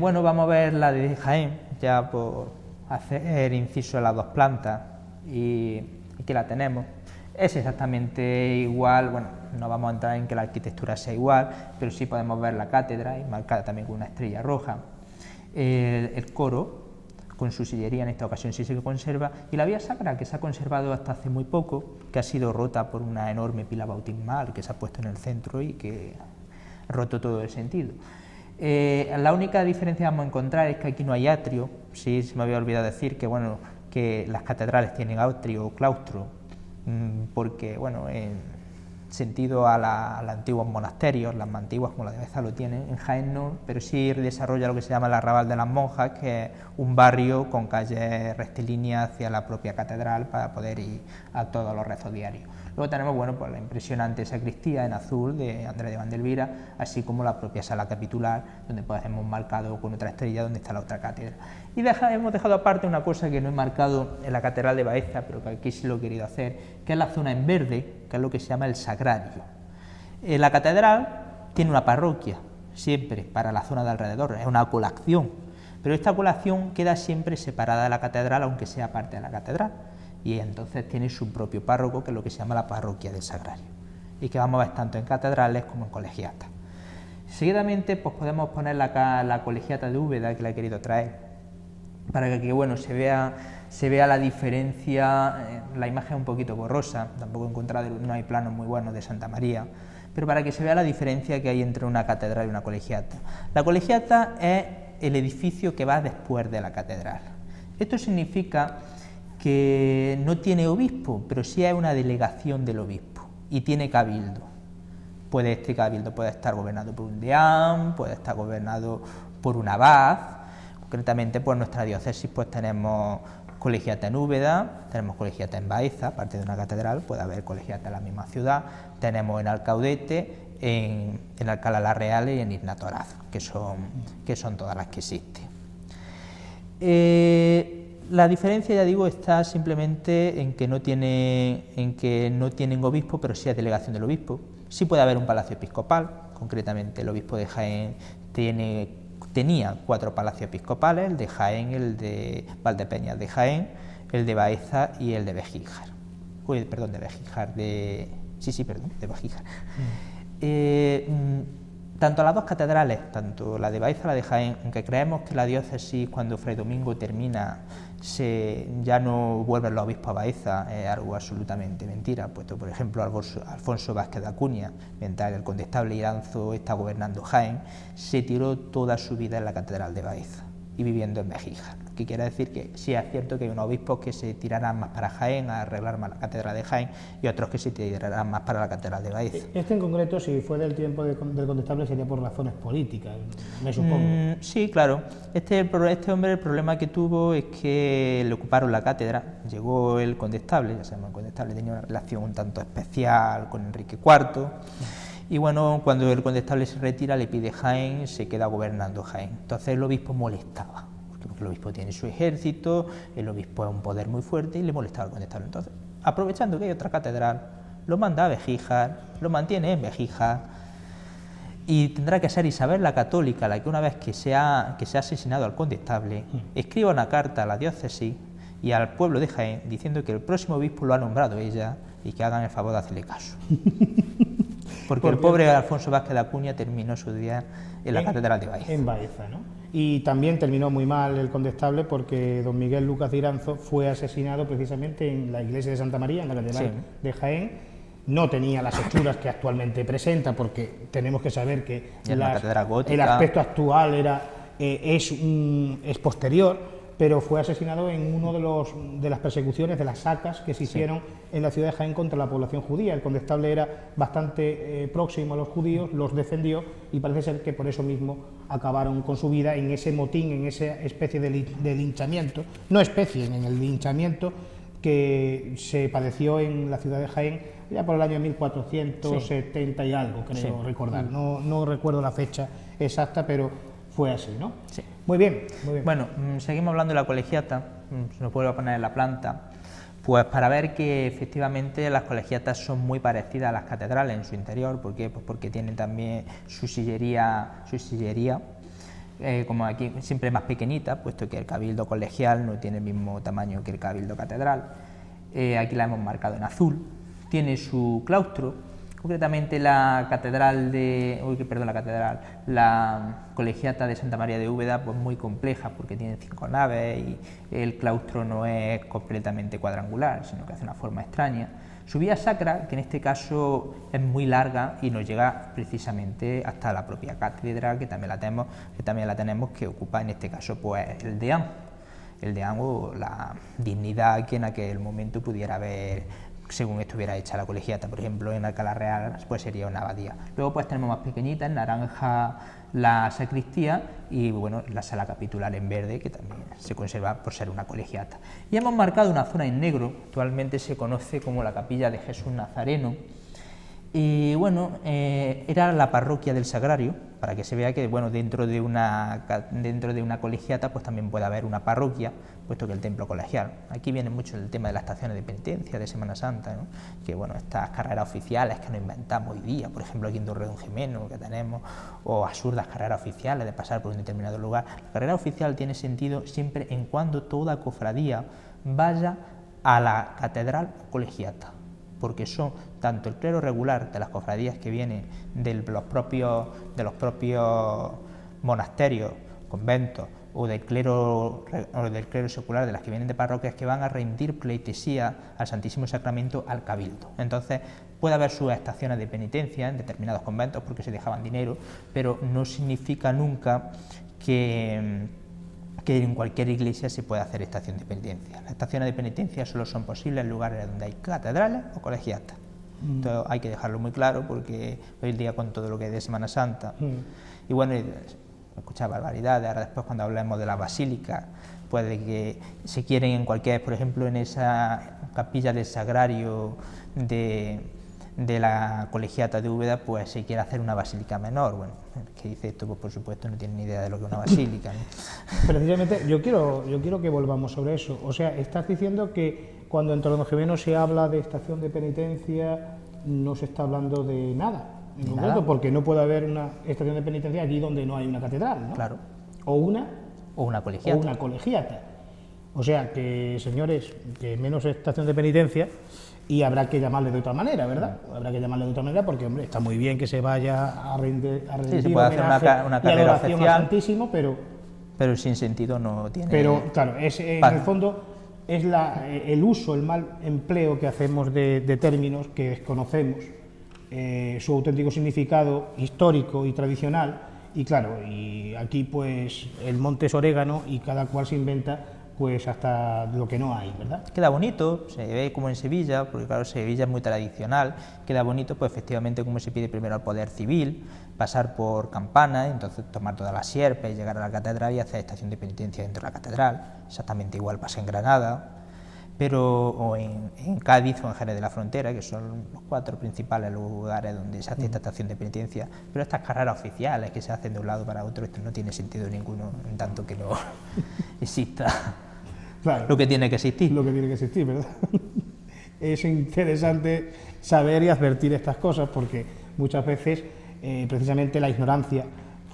C: Bueno, vamos a ver la de Jaén, ya por hacer inciso en las dos plantas, y aquí la tenemos. Es exactamente igual, bueno, no vamos a entrar en que la arquitectura sea igual, pero sí podemos ver la cátedra, y marcada también con una estrella roja, el coro, con su sillería, en esta ocasión sí se conserva, y la vía sacra, que se ha conservado hasta hace muy poco, que ha sido rota por una enorme pila bautismal que se ha puesto en el centro y que ha roto todo el sentido. La única diferencia que vamos a encontrar es que aquí no hay atrio. Sí, se me había olvidado decir que, bueno, que las catedrales tienen atrio o claustro, porque, bueno, en sentido a los antiguos monasterios, las más antiguas como la de Beza lo tienen, en Jaén no, pero sí desarrolla lo que se llama el Arrabal de las Monjas, que es un barrio con calles rectilíneas hacia la propia catedral para poder ir a todos los rezos diarios. Luego tenemos, bueno, pues la impresionante sacristía en azul de Andrés de Vandelvira, así como la propia sala capitular, donde pues hemos marcado con otra estrella donde está la otra cátedra. Y hemos dejado aparte una cosa que no he marcado en la catedral de Baeza, pero que aquí sí lo he querido hacer, que es la zona en verde, que es lo que se llama el sagrario. La catedral tiene una parroquia, siempre, para la zona de alrededor, es una colación, pero esta colación queda siempre separada de la catedral, aunque sea parte de la catedral, y entonces tiene su propio párroco, que es lo que se llama la parroquia del sagrario, y que vamos a ver tanto en catedrales como en colegiatas. Seguidamente pues podemos poner la colegiata de Úbeda, que la he querido traer, para que bueno, se vea la diferencia. La imagen es un poquito borrosa, tampoco he encontrado, no hay planos muy buenos de Santa María, pero para que se vea la diferencia que hay entre una catedral y una colegiata. La colegiata es el edificio que va después de la catedral. Esto significa que no tiene obispo, pero sí es una delegación del obispo y tiene cabildo. Este cabildo puede estar gobernado por un deán, puede estar gobernado por un abad, Concretamente, pues nuestra diócesis pues tenemos colegiata en Úbeda, tenemos colegiata en Baeza, aparte de una catedral, puede haber colegiata en la misma ciudad, tenemos en Alcaudete, en Alcalá la Real y en Irnatoraz, que son todas las que existen. La diferencia, ya digo, está simplemente en que no tienen obispo, pero sí hay delegación del obispo. Sí puede haber un palacio episcopal, concretamente el obispo de Jaén tenía 4 palacios episcopales, el de Jaén, el de Valdepeñas de Jaén, el de Baeza y el de Bejíjar. De Bejíjar. Tanto las dos catedrales, tanto la de Baeza y la de Jaén, aunque creemos que la diócesis, cuando Fray Domingo termina, ya no vuelven los obispos a Baeza, es algo absolutamente mentira, puesto por ejemplo Alfonso Vázquez de Acuña, mientras el condestable Iranzo está gobernando Jaén, se tiró toda su vida en la catedral de Baeza y viviendo en Bejíjar, que quiere decir que sí es cierto que hay unos obispos que se tirarán más para Jaén, a arreglar más la catedral de Jaén, y otros que se tirarán más para la catedral de Baeza.
A: Este en concreto, si fue del tiempo del condestable, sería por razones políticas, me supongo.
C: Sí, claro. Este hombre, el problema que tuvo es que le ocuparon la cátedra, llegó el condestable, ya sabemos, el condestable tenía una relación un tanto especial con Enrique IV, y bueno, cuando el condestable se retira, le pide Jaén, se queda gobernando Jaén. Entonces el obispo molestaba, porque el obispo tiene su ejército, el obispo es un poder muy fuerte y le molestaba al condestable. Entonces, aprovechando que hay otra catedral, lo manda a Bejíjar, lo mantiene en Bejíjar, y tendrá que ser Isabel la Católica la que, una vez que se ha asesinado al condestable, escriba una carta a la diócesis y al pueblo de Jaén diciendo que el próximo obispo lo ha nombrado ella y que hagan el favor de hacerle caso. Porque el pobre Alfonso Vázquez de Acuña terminó su día en la catedral de Baeza.
A: En Baeza, ¿no? Y también terminó muy mal el condestable porque don Miguel Lucas de Iranzo fue asesinado precisamente en la iglesia de Santa María, en la catedral de Jaén. No tenía las hechura que actualmente presenta, porque tenemos que saber que el aspecto actual es posterior, pero fue asesinado en uno de las persecuciones, de las sacas que se hicieron en la ciudad de Jaén contra la población judía. El condestable era bastante próximo a los judíos, los defendió y parece ser que por eso mismo acabaron con su vida en ese motín, en esa especie de linchamiento, no especie, en el linchamiento que se padeció en la ciudad de Jaén ya por el año 1470 y algo, creo recordar. No recuerdo la fecha exacta, pero fue así, ¿no?
C: Sí.
A: Muy bien, muy bien.
C: Bueno, seguimos hablando de la colegiata, se nos vuelve a poner en la planta, pues para ver que efectivamente las colegiatas son muy parecidas a las catedrales en su interior. ¿Por qué? Pues porque tienen también su sillería, como aquí siempre más pequeñita, puesto que el cabildo colegial no tiene el mismo tamaño que el cabildo catedral. Aquí la hemos marcado en azul. Tiene su claustro. Concretamente la colegiata de Santa María de Úbeda, pues muy compleja porque tiene 5 naves y el claustro no es completamente cuadrangular, sino que hace una forma extraña. Su vía sacra, que en este caso es muy larga y nos llega precisamente hasta la propia catedral, que también la tenemos, que ocupa en este caso pues el deán o la dignidad que en aquel momento pudiera haber, según estuviera hecha la colegiata. Por ejemplo, en Alcalá Real pues sería una abadía. Luego pues tenemos más pequeñita, en naranja, la sacristía y bueno, la sala capitular en verde, que también se conserva por ser una colegiata. Y hemos marcado una zona en negro, actualmente se conoce como la capilla de Jesús Nazareno. Y bueno, era la parroquia del Sagrario, para que se vea que bueno, dentro de una colegiata pues también puede haber una parroquia, puesto que el templo colegial. Aquí viene mucho el tema de las estaciones de penitencia de Semana Santa, ¿no? Que bueno, estas carreras oficiales que nos inventamos hoy día, por ejemplo aquí en Torredonjimeno que tenemos, o absurdas carreras oficiales de pasar por un determinado lugar. La carrera oficial tiene sentido siempre en cuando toda cofradía vaya a la catedral colegiata, porque son tanto el clero regular de las cofradías que vienen de los propios monasterios, conventos, o del clero secular de las que vienen de parroquias, que van a rendir pleitesía al Santísimo Sacramento al cabildo. Entonces puede haber sus estaciones de penitencia en determinados conventos porque se dejaban dinero, pero no significa nunca que en cualquier iglesia se puede hacer estación de penitencia. Las estaciones de penitencia solo son posibles en lugares donde hay catedrales o colegiatas. Entonces hay que dejarlo muy claro, porque hoy en día con todo lo que hay de Semana Santa y bueno, escuchar barbaridades. Ahora después, cuando hablemos de la basílica, puede que se quieren en cualquier, por ejemplo, en esa capilla del Sagrario de la Colegiata de Úbeda, pues se quiere hacer una basílica menor. Bueno, el que dice esto, pues por supuesto no tiene ni idea de lo que es una basílica, ¿no?
A: Precisamente, yo quiero que volvamos sobre eso. O sea, estás diciendo que cuando en Torredonjimeno se habla de estación de penitencia, no se está hablando de nada, en concreto, porque no puede haber una estación de penitencia allí donde no hay una catedral, ¿no?
C: Claro.
A: O una
C: colegiata.
A: O una colegiata. O sea, que, señores, que menos estación de penitencia, y habrá que llamarle de otra manera, ¿verdad? Habrá que llamarle de otra manera porque, hombre, está muy bien que se vaya a rendir
C: sí, se puede hacer una carrera oficial,
A: al Santísimo,
C: pero sin sentido no tiene.
A: Pero, claro, en el fondo es el uso, el mal empleo que hacemos de términos que desconocemos su auténtico significado histórico y tradicional, y claro, y aquí pues el monte es orégano y cada cual se inventa pues hasta lo que no hay, ¿verdad?
C: Queda bonito, se ve como en Sevilla, porque claro, Sevilla es muy tradicional, queda bonito, pues efectivamente como se pide primero al poder civil, pasar por Campana, entonces tomar toda la sierpe y llegar a la catedral y hacer estación de penitencia dentro de la catedral, exactamente igual pasa en Granada, o en Cádiz o en Jerez de la Frontera, que son los 4 principales lugares donde se hace esta estación de penitencia, pero estas carreras oficiales que se hacen de un lado para otro, esto no tiene sentido ninguno, en tanto que no exista.
A: Claro,
C: lo que tiene que existir.
A: Lo que tiene que existir, ¿verdad? Es interesante saber y advertir estas cosas porque muchas veces precisamente la ignorancia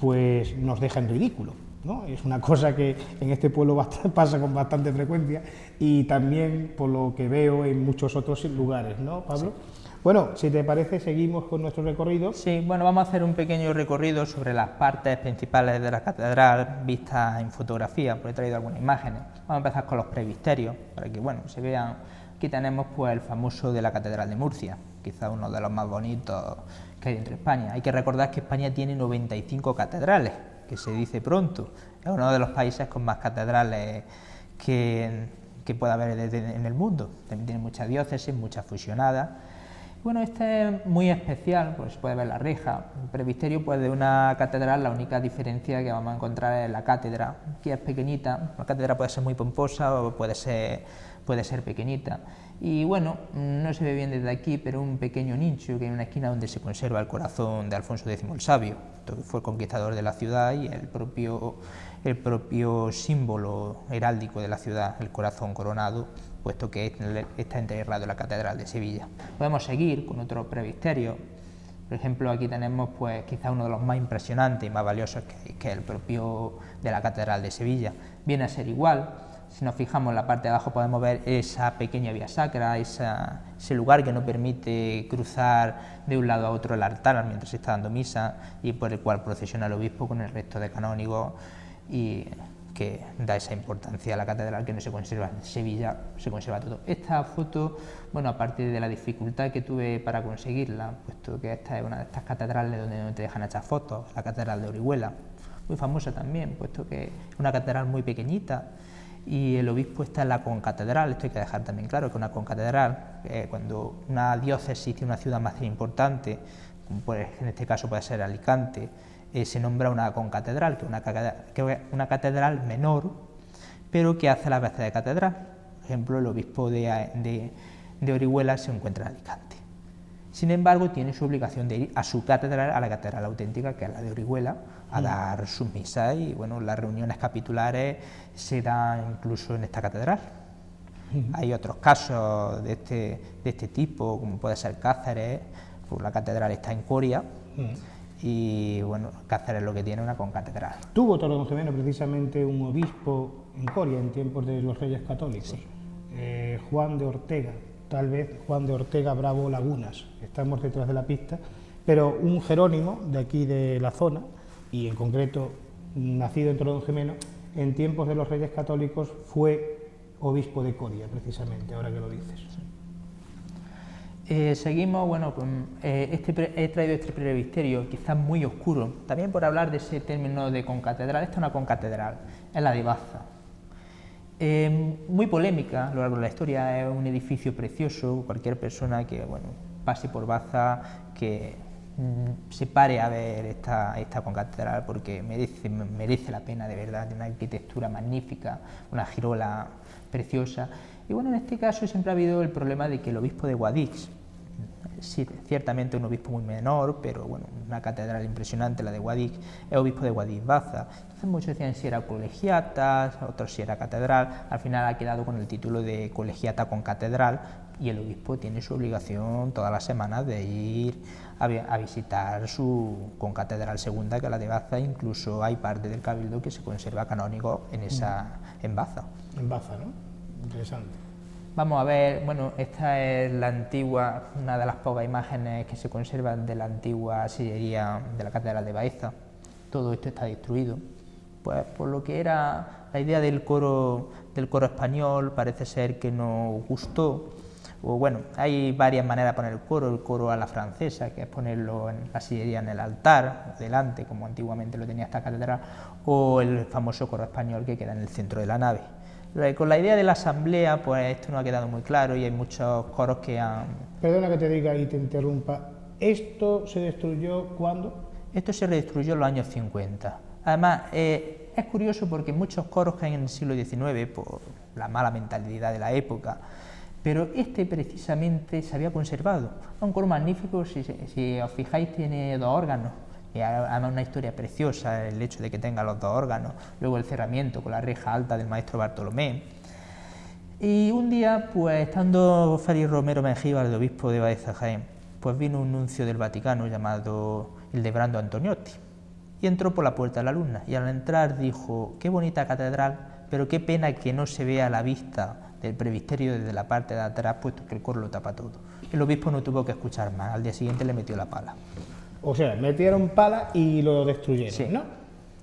A: pues nos deja en ridículo, ¿no? Es una cosa que en este pueblo pasa con bastante frecuencia y también por lo que veo en muchos otros lugares, ¿no, Pablo? Sí. Bueno, si te parece, seguimos con nuestro recorrido.
C: Sí, bueno, vamos a hacer un pequeño recorrido sobre las partes principales de la catedral vistas en fotografía, porque he traído algunas imágenes. Vamos a empezar con los presbiterios, para que, bueno, se vean. Aquí tenemos pues el famoso de la Catedral de Murcia, quizá uno de los más bonitos que hay dentro de España. Hay que recordar que España tiene 95 catedrales, que se dice pronto. Es uno de los países con más catedrales que pueda haber en el mundo. También tiene muchas diócesis, muchas fusionadas. Bueno, este es muy especial, pues se puede ver la reja. El presbiterio, pues de una catedral, la única diferencia que vamos a encontrar es la cátedra, que es pequeñita. La cátedra puede ser muy pomposa o puede ser pequeñita. Y bueno, no se ve bien desde aquí, pero un pequeño nicho que hay en una esquina donde se conserva el corazón de Alfonso X el Sabio, que fue el conquistador de la ciudad y el propio símbolo heráldico de la ciudad, el corazón coronado, puesto que está enterrado en la Catedral de Sevilla. Podemos seguir con otros presbiterios. Por ejemplo, aquí tenemos pues quizá uno de los más impresionantes y más valiosos, que es el propio de la Catedral de Sevilla. Viene a ser igual. Si nos fijamos en la parte de abajo podemos ver esa pequeña vía sacra, ese lugar que no permite cruzar de un lado a otro el altar mientras se está dando misa y por el cual procesiona el obispo con el resto de canónigos, y que da esa importancia a la catedral que no se conserva en Sevilla, se conserva todo. Esta foto, bueno, aparte de la dificultad que tuve para conseguirla, puesto que esta es una de estas catedrales donde no te dejan echar fotos, la Catedral de Orihuela, muy famosa también, puesto que es una catedral muy pequeñita y el obispo está en la concatedral. Esto hay que dejar también claro, que una concatedral, cuando una diócesis tiene una ciudad más importante, como pues en este caso puede ser Alicante, se nombra una concatedral, que es una catedral menor, pero que hace las veces de catedral. Por ejemplo, el obispo de Orihuela se encuentra en Alicante. Sin embargo, tiene su obligación de ir a su catedral, a la catedral auténtica, que es la de Orihuela, a dar sus misas, y bueno, las reuniones capitulares se dan incluso en esta catedral. Hay otros casos de este tipo, como puede ser Cáceres, pues la catedral está en Coria, y bueno, Cáceres lo que tiene una concatedral.
A: Tuvo Torredonjimeno precisamente un obispo en Coria en tiempos de los Reyes Católicos, sí. Juan de Ortega, tal vez Juan de Ortega Bravo Lagunas, estamos detrás de la pista, pero un jerónimo de aquí de la zona, y en concreto nacido en Torredonjimeno, en tiempos de los Reyes Católicos fue obispo de Coria, precisamente, ahora que lo dices.
C: Seguimos, bueno, he traído este presbiterio, quizás muy oscuro, también por hablar de ese término de concatedral. Esta es una concatedral, es la de Baza. Muy polémica a lo largo de la historia, es un edificio precioso. Cualquier persona que pase por Baza, que se pare a ver esta concatedral, porque merece la pena, de verdad. Tiene una arquitectura magnífica, una girola preciosa. Y bueno, en este caso siempre ha habido el problema de que el obispo de Guadix, sí, ciertamente un obispo muy menor, pero bueno, una catedral impresionante, la de Guadix, es obispo de Guadix-Baza. Entonces muchos decían si era colegiata, otros si era catedral. Al final ha quedado con el título de colegiata con catedral, y el obispo tiene su obligación todas las semanas de ir a visitar su concatedral segunda, que es la de Baza. Incluso hay parte del cabildo que se conserva canónigo en Baza.
A: En Baza, ¿no? Interesante.
C: Vamos a ver, bueno, esta es la antigua, una de las pocas imágenes que se conservan de la antigua sillería de la catedral de Baeza. Todo esto está destruido. Pues por lo que era la idea del coro español, parece ser que no gustó. O bueno, hay varias maneras de poner el coro a la francesa, que es ponerlo en la sillería en el altar, delante, como antiguamente lo tenía esta catedral, o el famoso coro español que queda en el centro de la nave. Con la idea de la asamblea, pues esto no ha quedado muy claro y hay muchos coros que han...
A: Perdona que te diga y te interrumpa, ¿esto se destruyó cuándo?
C: Esto se redestruyó en los años 50. Además, es curioso porque muchos coros caen en el siglo XIX por la mala mentalidad de la época, pero este precisamente se había conservado. Es un coro magnífico, si os fijáis tiene 2 órganos, y además una historia preciosa el hecho de que tenga los 2 órganos, luego el cerramiento con la reja alta del maestro Bartolomé. Y un día, pues estando Félix Romero Mengíbar, el obispo de Baeza Jaén, pues vino un nuncio del Vaticano llamado Hildebrando Antoniotti, y entró por la puerta de la luna, y al entrar dijo: qué bonita catedral, pero qué pena que no se vea la vista del presbiterio desde la parte de atrás, puesto que el coro lo tapa todo. El obispo no tuvo que escuchar más, al día siguiente le metió la pala.
A: O sea, metieron pala y lo destruyeron,
C: Sí.
A: ¿no?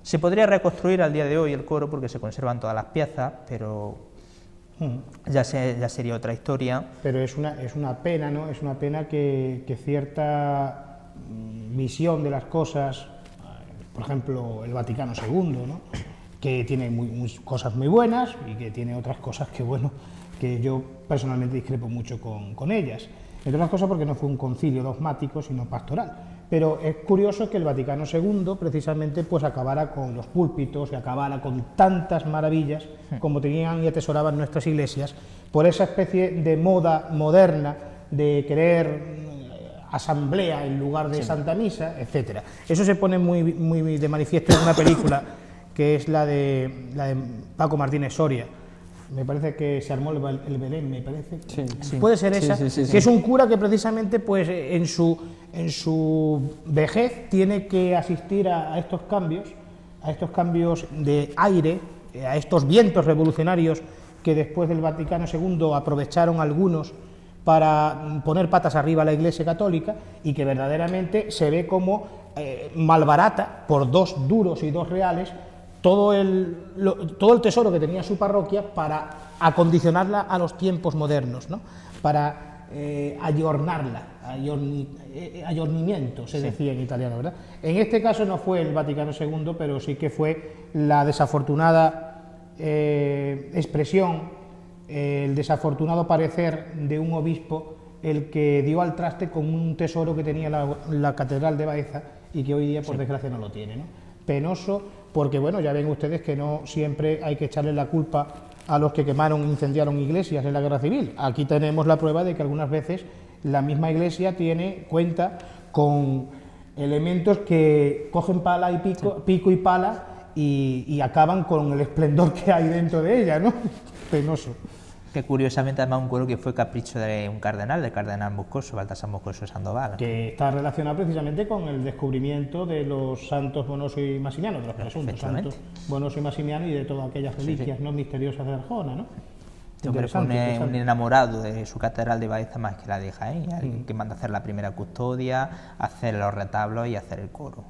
C: Se podría reconstruir al día de hoy el coro porque se conservan todas las piezas, pero ya sería otra historia.
A: Pero es una pena, ¿no? Es una pena que cierta visión de las cosas, por ejemplo, el Vaticano II, ¿no? Que tiene cosas muy buenas y que tiene otras cosas que, bueno, que yo personalmente discrepo mucho con ellas. Entre otras cosas porque no fue un concilio dogmático, sino pastoral. Pero es curioso que el Vaticano II precisamente pues acabara con los púlpitos y acabara con tantas maravillas como tenían y atesoraban nuestras iglesias, por esa especie de moda moderna de querer asamblea en lugar de Santa Misa, etcétera. Eso se pone muy de manifiesto en una película que es la de Paco Martínez Soria. Me parece que se armó el Belén, me parece.
B: Sí.
A: Puede ser esa,
B: Sí.
A: que es un cura que precisamente pues en su vejez tiene que asistir a estos cambios de aire, a estos vientos revolucionarios que después del Vaticano II aprovecharon algunos para poner patas arriba a la Iglesia Católica, y que verdaderamente se ve como malbarata por 2 duros y 2 reales todo el tesoro que tenía su parroquia para acondicionarla a los tiempos modernos, ¿no? Para ayornarla, ayornimiento se decía en italiano, ¿verdad? En este caso no fue el Vaticano II, pero sí que fue la desafortunada expresión, el desafortunado parecer de un obispo el que dio al traste con un tesoro que tenía la Catedral de Baeza y que hoy día, por desgracia, no lo tiene, ¿no? Penoso, porque bueno, ya ven ustedes que no siempre hay que echarle la culpa a los que quemaron e incendiaron iglesias en la Guerra Civil. Aquí tenemos la prueba de que algunas veces la misma iglesia cuenta con elementos que cogen pala y pico y pala y acaban con el esplendor que hay dentro de ella, ¿no? Penoso.
C: Que curiosamente además un coro que fue capricho de un cardenal, del cardenal Moscoso, Baltasar Moscoso Sandoval.
A: Que está relacionado precisamente con el descubrimiento de los santos Bonoso y Masimiano, de los presuntos santos Bonoso y Masimiano, y de todas aquellas reliquias no misteriosas de Arjona, ¿no?
C: Este hombre fue un enamorado de su catedral de Baeza más que la de Jaén, alguien que manda a hacer la primera custodia, hacer los retablos y hacer el coro.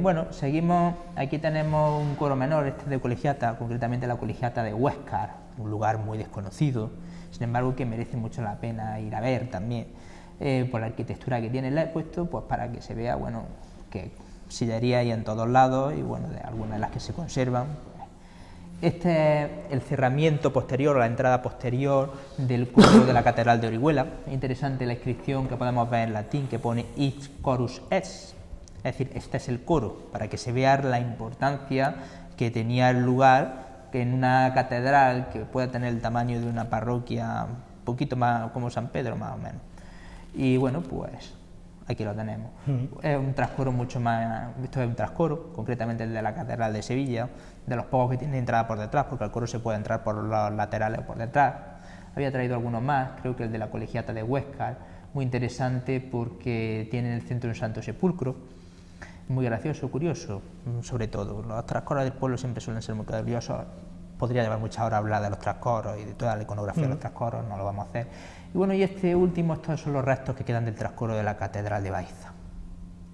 C: Bueno, seguimos. Aquí tenemos un coro menor, este de colegiata, concretamente la colegiata de Huéscar, un lugar muy desconocido, sin embargo que merece mucho la pena ir a ver también, por la arquitectura que tiene. La he puesto pues para que se vea, bueno, que sillería hay en todos lados y bueno, de algunas de las que se conservan. Este es el cerramiento posterior, o la entrada posterior del coro de la Catedral de Orihuela. Es interesante la inscripción que podemos ver en latín que pone Hic chorus est, es decir, este es el coro, para que se vea la importancia que tenía el lugar, que en una catedral que puede tener el tamaño de una parroquia, un poquito más como San Pedro más o menos. Y bueno, pues aquí lo tenemos. Es un trascoro mucho más, esto es un trascoro, concretamente el de la Catedral de Sevilla, de los pocos que tiene entrada por detrás, porque al coro se puede entrar por los laterales o por detrás. Había traído algunos más, creo que el de la Colegiata de Huéscar, muy interesante porque tiene en el centro un Santo Sepulcro, muy gracioso, curioso, sobre todo. Los trascoros del pueblo siempre suelen ser muy curiosos. Podría llevar muchas horas a hablar de los trascoros y de toda la iconografía de los trascoros, no lo vamos a hacer. Y bueno, y este último, estos son los restos que quedan del trascoro de la Catedral de Baeza.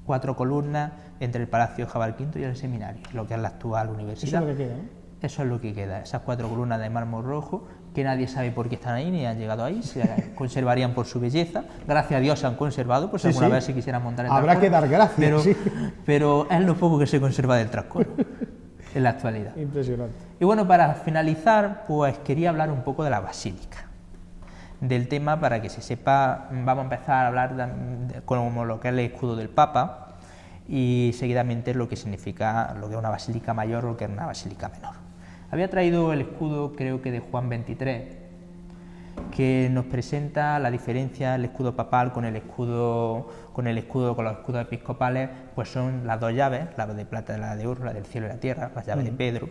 C: 4 columnas entre el Palacio Jabal V y el seminario, lo que es la actual universidad.
A: Eso es lo que queda, ¿no?
C: Eso es lo que queda, esas 4 columnas de mármol rojo, que nadie sabe por qué están ahí ni han llegado ahí, se conservarían por su belleza. Gracias a Dios se han conservado, pues alguna vez si quisieran montar el
A: habrá
C: trascoro,
A: que dar gracias,
C: pero es lo poco que se conserva del trascoro en la actualidad.
A: Impresionante.
C: Y bueno, para finalizar, pues quería hablar un poco de la basílica, del tema para que se sepa. Vamos a empezar a hablar como lo que es el escudo del Papa y seguidamente lo que significa, lo que es una basílica mayor o lo que es una basílica menor. Había traído el escudo, creo que de Juan XXIII, que nos presenta la diferencia, el escudo papal con los escudos episcopales, pues son las dos llaves, la de plata y la de oro, la del cielo y la tierra, las llaves de Pedro,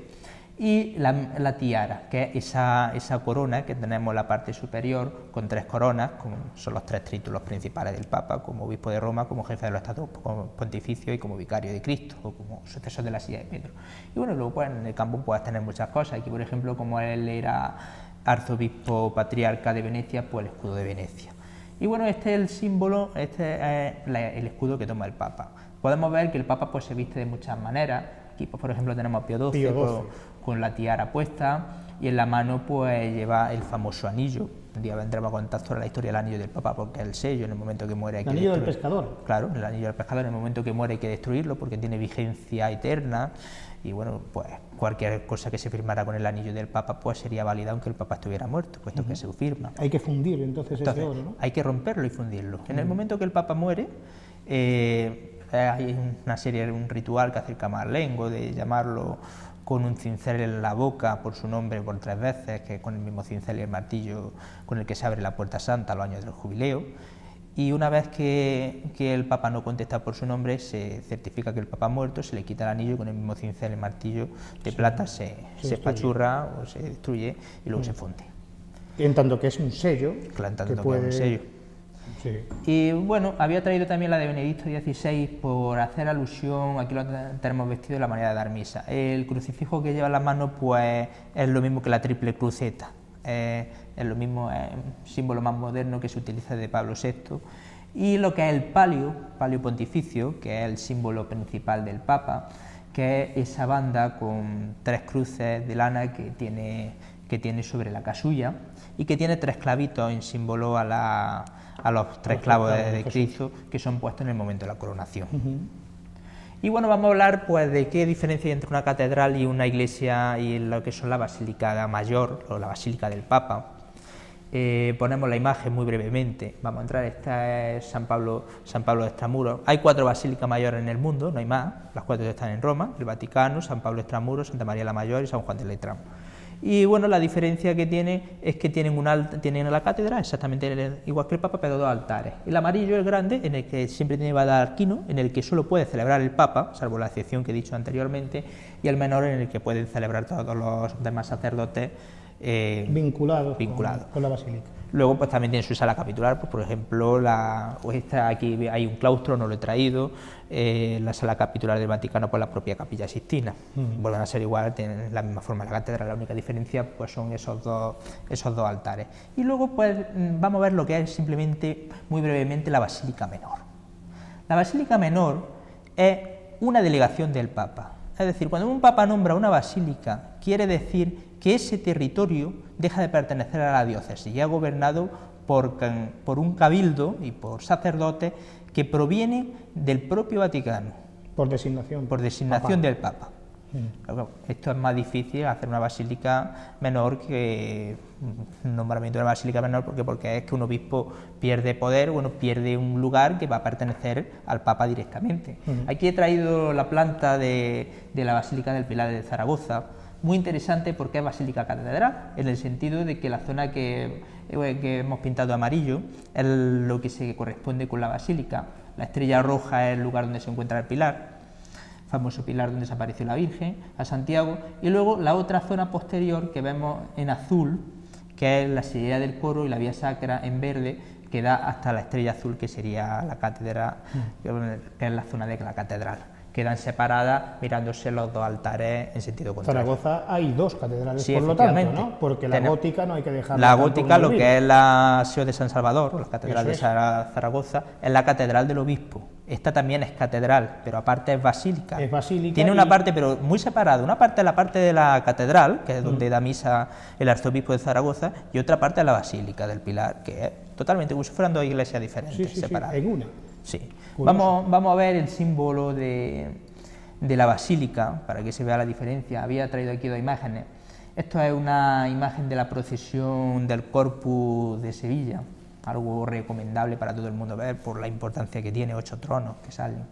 C: y la tiara, que es esa corona que tenemos en la parte superior, con 3 coronas, como son los 3 títulos principales del Papa, como obispo de Roma, como jefe de los estados pontificios y como vicario de Cristo, o como sucesor de la silla de Pedro. Y bueno, luego pues en el campo puedes tener muchas cosas. Aquí, por ejemplo, como él era arzobispo patriarca de Venecia, pues el escudo de Venecia. Y bueno, este es el símbolo, este es el escudo que toma el Papa. Podemos ver que el Papa pues se viste de muchas maneras. Aquí, pues, por ejemplo, tenemos a Pío XII con la tiara puesta, y en la mano pues lleva el famoso anillo. Un día vendremos a contar toda la historia del anillo del Papa, porque es el sello, en el momento que muere hay que
A: ¿El anillo del pescador?
C: Claro, el anillo del pescador, en el momento que muere hay que destruirlo porque tiene vigencia eterna. Y bueno, pues cualquier cosa que se firmara con el anillo del Papa pues sería válida aunque el Papa estuviera muerto, puesto que se firma.
A: Hay que fundir entonces ese oro, ¿no?
C: Hay que romperlo y fundirlo. En el momento que el Papa muere, hay una serie, un ritual que hace el camarlengo de llamarlo con un cincel en la boca por su nombre por 3 veces, que con el mismo cincel y el martillo con el que se abre la Puerta Santa a los años del jubileo. Y una vez que el Papa no contesta por su nombre, se certifica que el Papa ha muerto, se le quita el anillo, con el mismo cincel y el martillo de plata se espachurra o se destruye y luego se funde.
A: En tanto que es un sello.
C: Claro, en tanto que es un sello.
A: Sí.
C: Y bueno, había traído también la de Benedicto XVI por hacer alusión, aquí lo tenemos vestido de la manera de dar misa. El crucifijo que lleva en la mano pues es lo mismo que la triple cruceta, es lo mismo, es un símbolo más moderno que se utiliza de Pablo VI. Y lo que es el palio pontificio, que es el símbolo principal del Papa, que es esa banda con 3 cruces de lana que tiene sobre la casulla y que tiene 3 clavitos en símbolo a los 3 clavos de Cristo que son puestos en el momento de la coronación. Y bueno, vamos a hablar pues de qué diferencia hay entre una catedral y una iglesia y lo que son la Basílica Mayor o la Basílica del Papa. Ponemos la imagen muy brevemente. Vamos a entrar, esta es San Pablo de Extramuros. Hay 4 basílicas mayores en el mundo, no hay más, las 4 están en Roma, el Vaticano, San Pablo de Extramuros, Santa María la Mayor y San Juan de Letrán. Y bueno, la diferencia que tiene es que tienen la catedral exactamente igual que el Papa, pero 2 altares. El amarillo, el grande, en el que siempre tiene baldacchino, en el que solo puede celebrar el Papa, salvo la excepción que he dicho anteriormente, y el menor, en el que pueden celebrar todos los demás sacerdotes
A: vinculados con la basílica.
C: Luego pues también tiene su sala capitular, pues, por ejemplo, aquí hay un claustro, no lo he traído, la sala capitular del Vaticano, pues la propia Capilla Sixtina. Vuelven a ser igual, tienen la misma forma de la catedral, la única diferencia pues son esos dos altares. Y luego pues vamos a ver lo que es simplemente, muy brevemente, la Basílica Menor. La Basílica Menor es una delegación del Papa. Es decir, cuando un Papa nombra una basílica, quiere decir que ese territorio deja de pertenecer a la diócesis y es gobernado por un cabildo y por sacerdotes que provienen del propio Vaticano.
A: Por designación.
C: Por designación del Papa. Claro, esto es más difícil, hacer una basílica menor que un nombramiento de una basílica menor, porque es que un obispo pierde poder, bueno, pierde un lugar que va a pertenecer al Papa directamente. Aquí he traído la planta de la Basílica del Pilar de Zaragoza, muy interesante porque es basílica catedral, en el sentido de que la zona que hemos pintado amarillo es lo que se corresponde con la basílica. La estrella roja es el lugar donde se encuentra el pilar, famoso pilar donde desapareció la Virgen, a Santiago, y luego la otra zona posterior que vemos en azul, que es la sillería del coro, y la vía sacra en verde, que da hasta la estrella azul, que sería la catedral, que es la zona de la catedral. Quedan separadas mirándose los dos altares en sentido contrario.
A: En Zaragoza hay dos catedrales,
C: Sí,
A: por lo tanto,
C: efectivamente.
A: ¿no? Porque la gótica no hay que dejarla.
C: La
A: tanto
C: gótica,
A: en
C: lo
A: olvido.
C: que es la Seo de San Salvador, la catedral
A: Eso
C: de
A: es.
C: Zaragoza, es la catedral del obispo. Esta también es catedral, pero aparte es basílica.
A: Es basílica.
C: Tiene una parte, pero muy separada. Una parte es la parte de la catedral, que es donde da misa el arzobispo de Zaragoza, y otra parte es la basílica del Pilar, que es totalmente como si fueran dos iglesias diferentes,
A: Sí,
C: separadas.
A: en una.
C: Sí.
A: Curioso.
C: Vamos a ver el símbolo de la basílica, para que se vea la diferencia. Había traído aquí dos imágenes. Esto es una imagen de la procesión del Corpus de Sevilla, algo recomendable para todo el mundo ver por la importancia que tiene, 8 tronos que salen,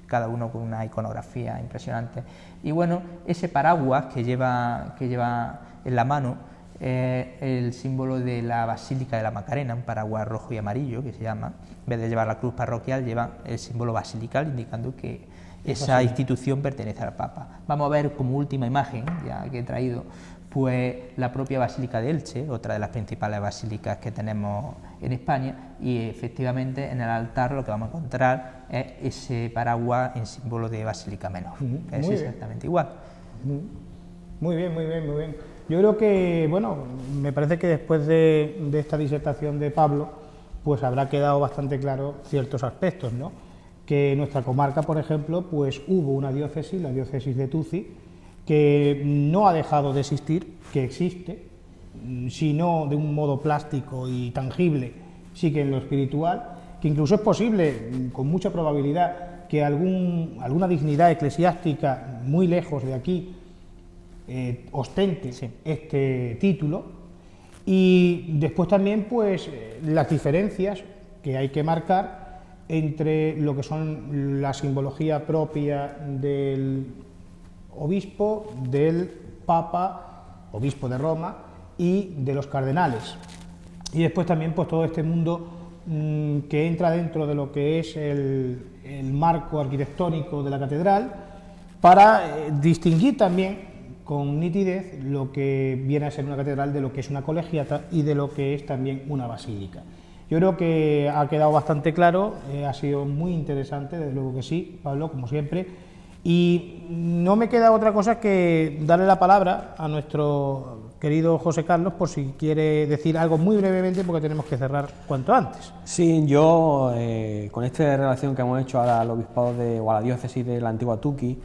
C: cada uno con una iconografía impresionante. Y bueno, ese paraguas que lleva en la mano, el símbolo de la Basílica de la Macarena, un paraguas rojo y amarillo que se llama, en vez de llevar la cruz parroquial lleva el símbolo basilical, indicando que esa institución pertenece al Papa. Vamos a ver como última imagen, ya que he traído, pues la propia Basílica de Elche, otra de las principales basílicas que tenemos en España, y efectivamente en el altar lo que vamos a encontrar es ese paraguas en símbolo de basílica menor. Es
A: muy
C: exactamente igual.
A: Muy bien, muy bien, muy bien. Yo creo que, bueno, me parece que después de esta disertación de Pablo, pues habrá quedado bastante claro ciertos aspectos, ¿no? Que en nuestra comarca, por ejemplo, pues hubo una diócesis, la diócesis de Tuci, que no ha dejado de existir, que existe, si no de un modo plástico y tangible, sí que en lo espiritual, que incluso es posible, con mucha probabilidad, que alguna dignidad eclesiástica muy lejos de aquí ostente este título, y después también pues las diferencias que hay que marcar entre lo que son la simbología propia del obispo, del Papa, obispo de Roma, y de los cardenales. Y después también pues todo este mundo que entra dentro de lo que es el marco arquitectónico de la catedral, para distinguir también con nitidez lo que viene a ser una catedral de lo que es una colegiata y de lo que es también una basílica. Yo creo que ha quedado bastante claro, ha sido muy interesante, desde luego que sí, Pablo, como siempre, y no me queda otra cosa que darle la palabra a nuestro querido José Carlos por si quiere decir algo muy brevemente, porque tenemos que cerrar cuanto antes.
B: Sí, yo con esta relación que hemos hecho ahora al obispado o a la diócesis de la antigua Tuqui,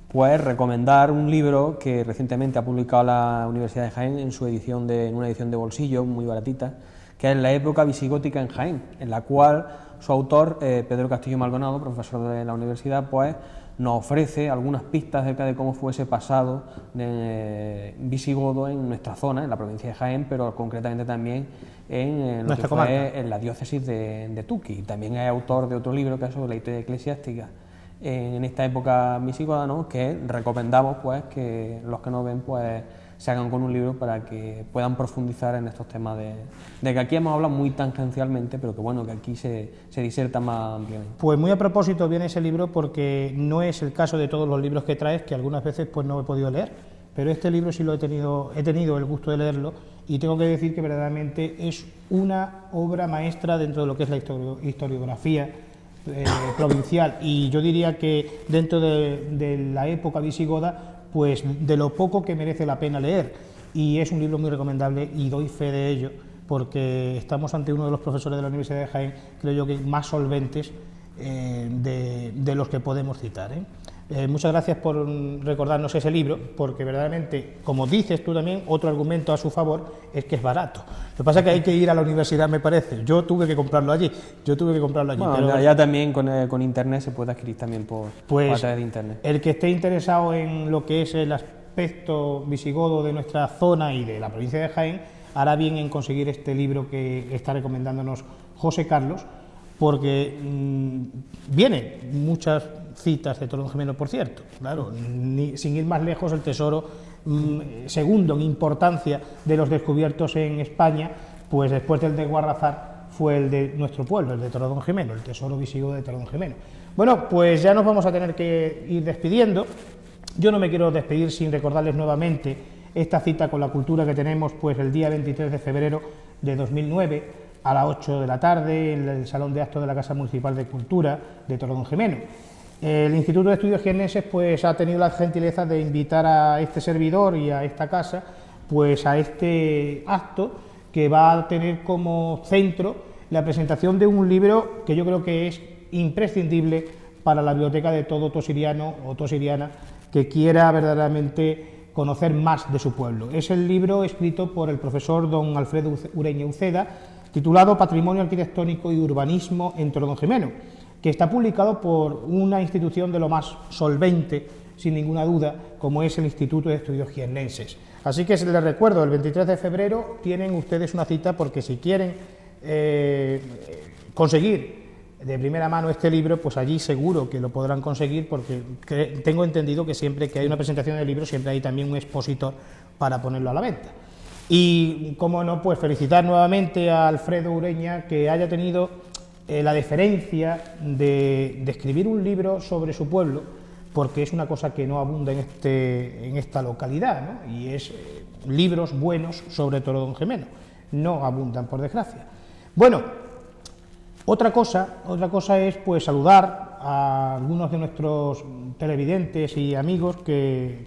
B: pues recomendar un libro que recientemente ha publicado la Universidad de Jaén en una edición de bolsillo muy baratita, que es La época visigótica en Jaén, en la cual su autor, Pedro Castillo Maldonado, profesor de la universidad, pues nos ofrece algunas pistas acerca de cómo fue ese pasado visigodo en nuestra zona, en la provincia de Jaén, pero concretamente también en lo que fue en la diócesis de Tuqui. También es autor de otro libro que es sobre la historia eclesiástica en esta época visigoda, ¿no?, que recomendamos pues que los que nos ven pues se hagan con un libro para que puedan profundizar en estos temas de que aquí hemos hablado muy tangencialmente, pero que bueno, que aquí se diserta más ampliamente.
A: Pues muy a propósito viene ese libro, porque no es el caso de todos los libros que traes, que algunas veces pues no he podido leer, pero este libro sí lo he tenido el gusto de leerlo, y tengo que decir que verdaderamente es una obra maestra dentro de lo que es la historiografía provincial, y yo diría que dentro de la época visigoda, pues de lo poco que merece la pena leer, y es un libro muy recomendable y doy fe de ello, porque estamos ante uno de los profesores de la Universidad de Jaén, creo yo que más solventes de los que podemos citar. Muchas gracias por recordarnos ese libro, porque verdaderamente, como dices tú también, otro argumento a su favor es que es barato. Lo que pasa es que hay que ir a la universidad, me parece. Yo tuve que comprarlo allí.
B: Bueno,
A: pero
B: ya también con internet se puede adquirir también por a través de internet.
A: El que esté interesado en lo que es el aspecto visigodo de nuestra zona y de la provincia de Jaén, hará bien en conseguir este libro que está recomendándonos José Carlos, porque vienen muchas citas de Toronjimeno, por cierto, claro, sin ir más lejos, el tesoro segundo en importancia de los descubiertos en España, pues después del de Guarrazar fue el de nuestro pueblo, el de Toronjimeno, el tesoro visigodo de Toronjimeno. Bueno, pues ya nos vamos a tener que ir despidiendo. Yo no me quiero despedir sin recordarles nuevamente esta cita con la cultura que tenemos pues el día 23 de febrero de 2009 a las 8 de la tarde en el Salón de Actos de la Casa Municipal de Cultura de Toronjimeno. El Instituto de Estudios Jiennenses pues ha tenido la gentileza de invitar a este servidor y a esta casa pues a este acto que va a tener como centro la presentación de un libro que yo creo que es imprescindible para la biblioteca de todo tosiriano o tosiriana que quiera verdaderamente conocer más de su pueblo. Es el libro escrito por el profesor don Alfredo Ureña Uceda, titulado Patrimonio Arquitectónico y Urbanismo en Toronjimeno, que está publicado por una institución de lo más solvente, sin ninguna duda, como es el Instituto de Estudios Jiennenses. Así que les recuerdo, el 23 de febrero tienen ustedes una cita, porque si quieren conseguir de primera mano este libro, pues allí seguro que lo podrán conseguir, porque tengo entendido que siempre que hay una presentación de libro siempre hay también un expositor para ponerlo a la venta. Y, como no, pues felicitar nuevamente a Alfredo Ureña que haya tenido la deferencia de escribir un libro sobre su pueblo, porque es una cosa que no abunda en esta localidad, ¿no? Y es libros buenos sobre Toronjimeno, no abundan, por desgracia. Bueno, otra cosa es pues saludar a algunos de nuestros televidentes y amigos que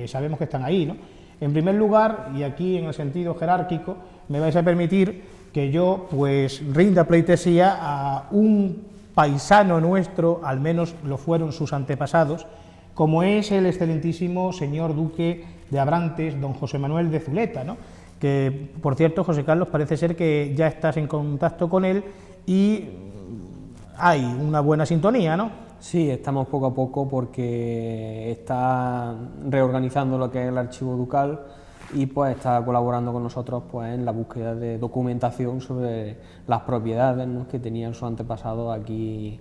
A: sabemos que están ahí, ¿no? En primer lugar, y aquí en el sentido jerárquico, me vais a permitir que yo pues rinda pleitesía a un paisano nuestro, al menos lo fueron sus antepasados, como es el excelentísimo señor duque de Abrantes, don José Manuel de Zuleta, ¿no? Que, por cierto, José Carlos, parece ser que ya estás en contacto con él y hay una buena sintonía, ¿no?
B: Sí, estamos poco a poco porque está reorganizando lo que es el archivo ducal y pues está colaborando con nosotros pues en la búsqueda de documentación sobre las propiedades, ¿no?, que tenían sus antepasados aquí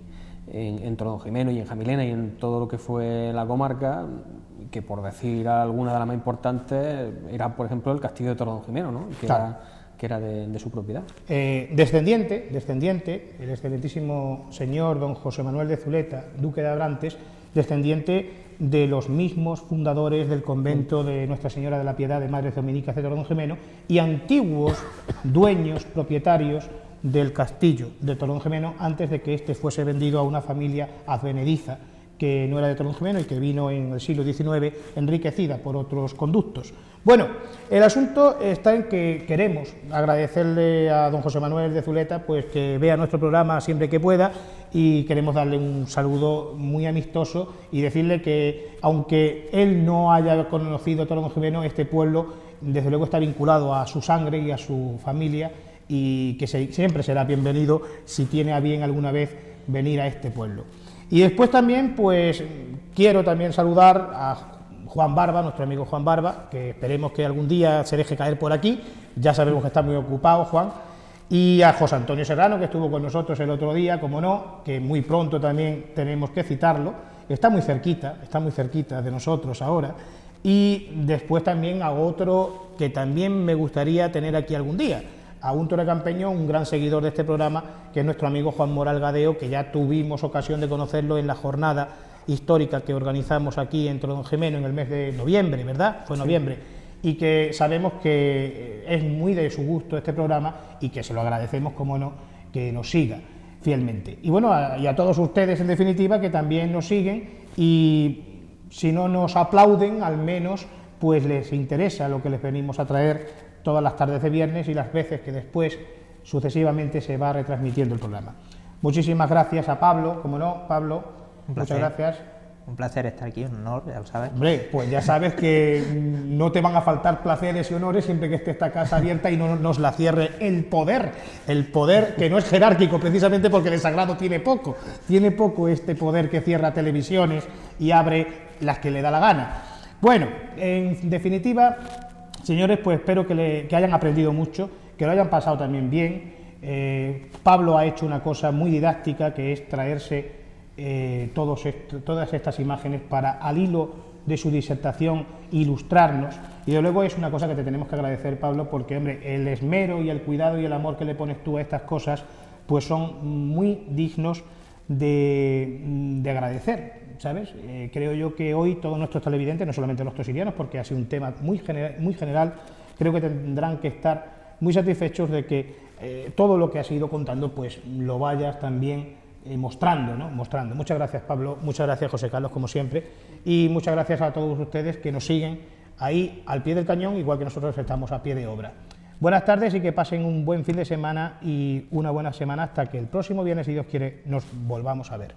B: en Toronjimeno y en Jamilena y en todo lo que fue la comarca, que por decir alguna de las más importantes era, por ejemplo, el castillo de Toronjimeno, ¿no?, que era de su propiedad.
A: Descendiente, el excelentísimo señor don José Manuel de Zuleta, duque de Abrantes, descendiente de los mismos fundadores del convento de Nuestra Señora de la Piedad de Madres Dominicas de Toronjimeno y antiguos dueños, propietarios del castillo de Toronjimeno antes de que éste fuese vendido a una familia advenediza que no era de Toronjimeno y que vino en el siglo XIX enriquecida por otros conductos. Bueno, el asunto está en que queremos agradecerle a don José Manuel de Zuleta pues que vea nuestro programa siempre que pueda y queremos darle un saludo muy amistoso y decirle que aunque él no haya conocido Toronjimeno, este pueblo desde luego está vinculado a su sangre y a su familia y que siempre será bienvenido si tiene a bien alguna vez venir a este pueblo. Y después también pues quiero también saludar a Juan Barba, nuestro amigo Juan Barba, que esperemos que algún día se deje caer por aquí, ya sabemos que está muy ocupado Juan, y a José Antonio Serrano, que estuvo con nosotros el otro día, como no, que muy pronto también tenemos que citarlo, está muy cerquita de nosotros ahora, y después también a otro que también me gustaría tener aquí algún día, a un torecampeño, un gran seguidor de este programa, que es nuestro amigo Juan Moral Gadeo, que ya tuvimos ocasión de conocerlo en la jornada histórica que organizamos aquí en Toronjimeno en el mes de noviembre, ¿verdad? Fue noviembre. Sí. Y que sabemos que es muy de su gusto este programa y que se lo agradecemos, como no, que nos siga fielmente. Y bueno, y a todos ustedes, en definitiva, que también nos siguen y si no nos aplauden, al menos pues les interesa lo que les venimos a traer todas las tardes de viernes y las veces que después sucesivamente se va retransmitiendo el programa. Muchísimas gracias a Pablo, como no, Pablo,
C: Un
A: muchas
C: placer.
A: gracias.
C: Un placer estar aquí, un honor, ya lo sabes.
A: Hombre, pues ya sabes que no te van a faltar placeres y honores siempre que esté esta casa abierta y no nos la cierre el poder que no es jerárquico precisamente porque de sagrado tiene poco este poder que cierra televisiones y abre las que le da la gana. Bueno, en definitiva, señores, pues espero que hayan aprendido mucho, que lo hayan pasado también bien. Pablo ha hecho una cosa muy didáctica, que es traerse todas estas imágenes para, al hilo de su disertación, ilustrarnos, y de luego es una cosa que te tenemos que agradecer, Pablo, porque, hombre, el esmero y el cuidado y el amor que le pones tú a estas cosas, pues son muy dignos de agradecer, ¿sabes? Creo yo que hoy todos nuestros televidentes, no solamente los tosirianos, porque ha sido un tema muy general, creo que tendrán que estar muy satisfechos de que todo lo que has ido contando, pues lo vayas también mostrando, ¿no? Mostrando. Muchas gracias, Pablo, muchas gracias, José Carlos, como siempre, y muchas gracias a todos ustedes que nos siguen ahí al pie del cañón, igual que nosotros estamos a pie de obra. Buenas tardes y que pasen un buen fin de semana y una buena semana hasta que el próximo viernes, si Dios quiere, nos volvamos a ver.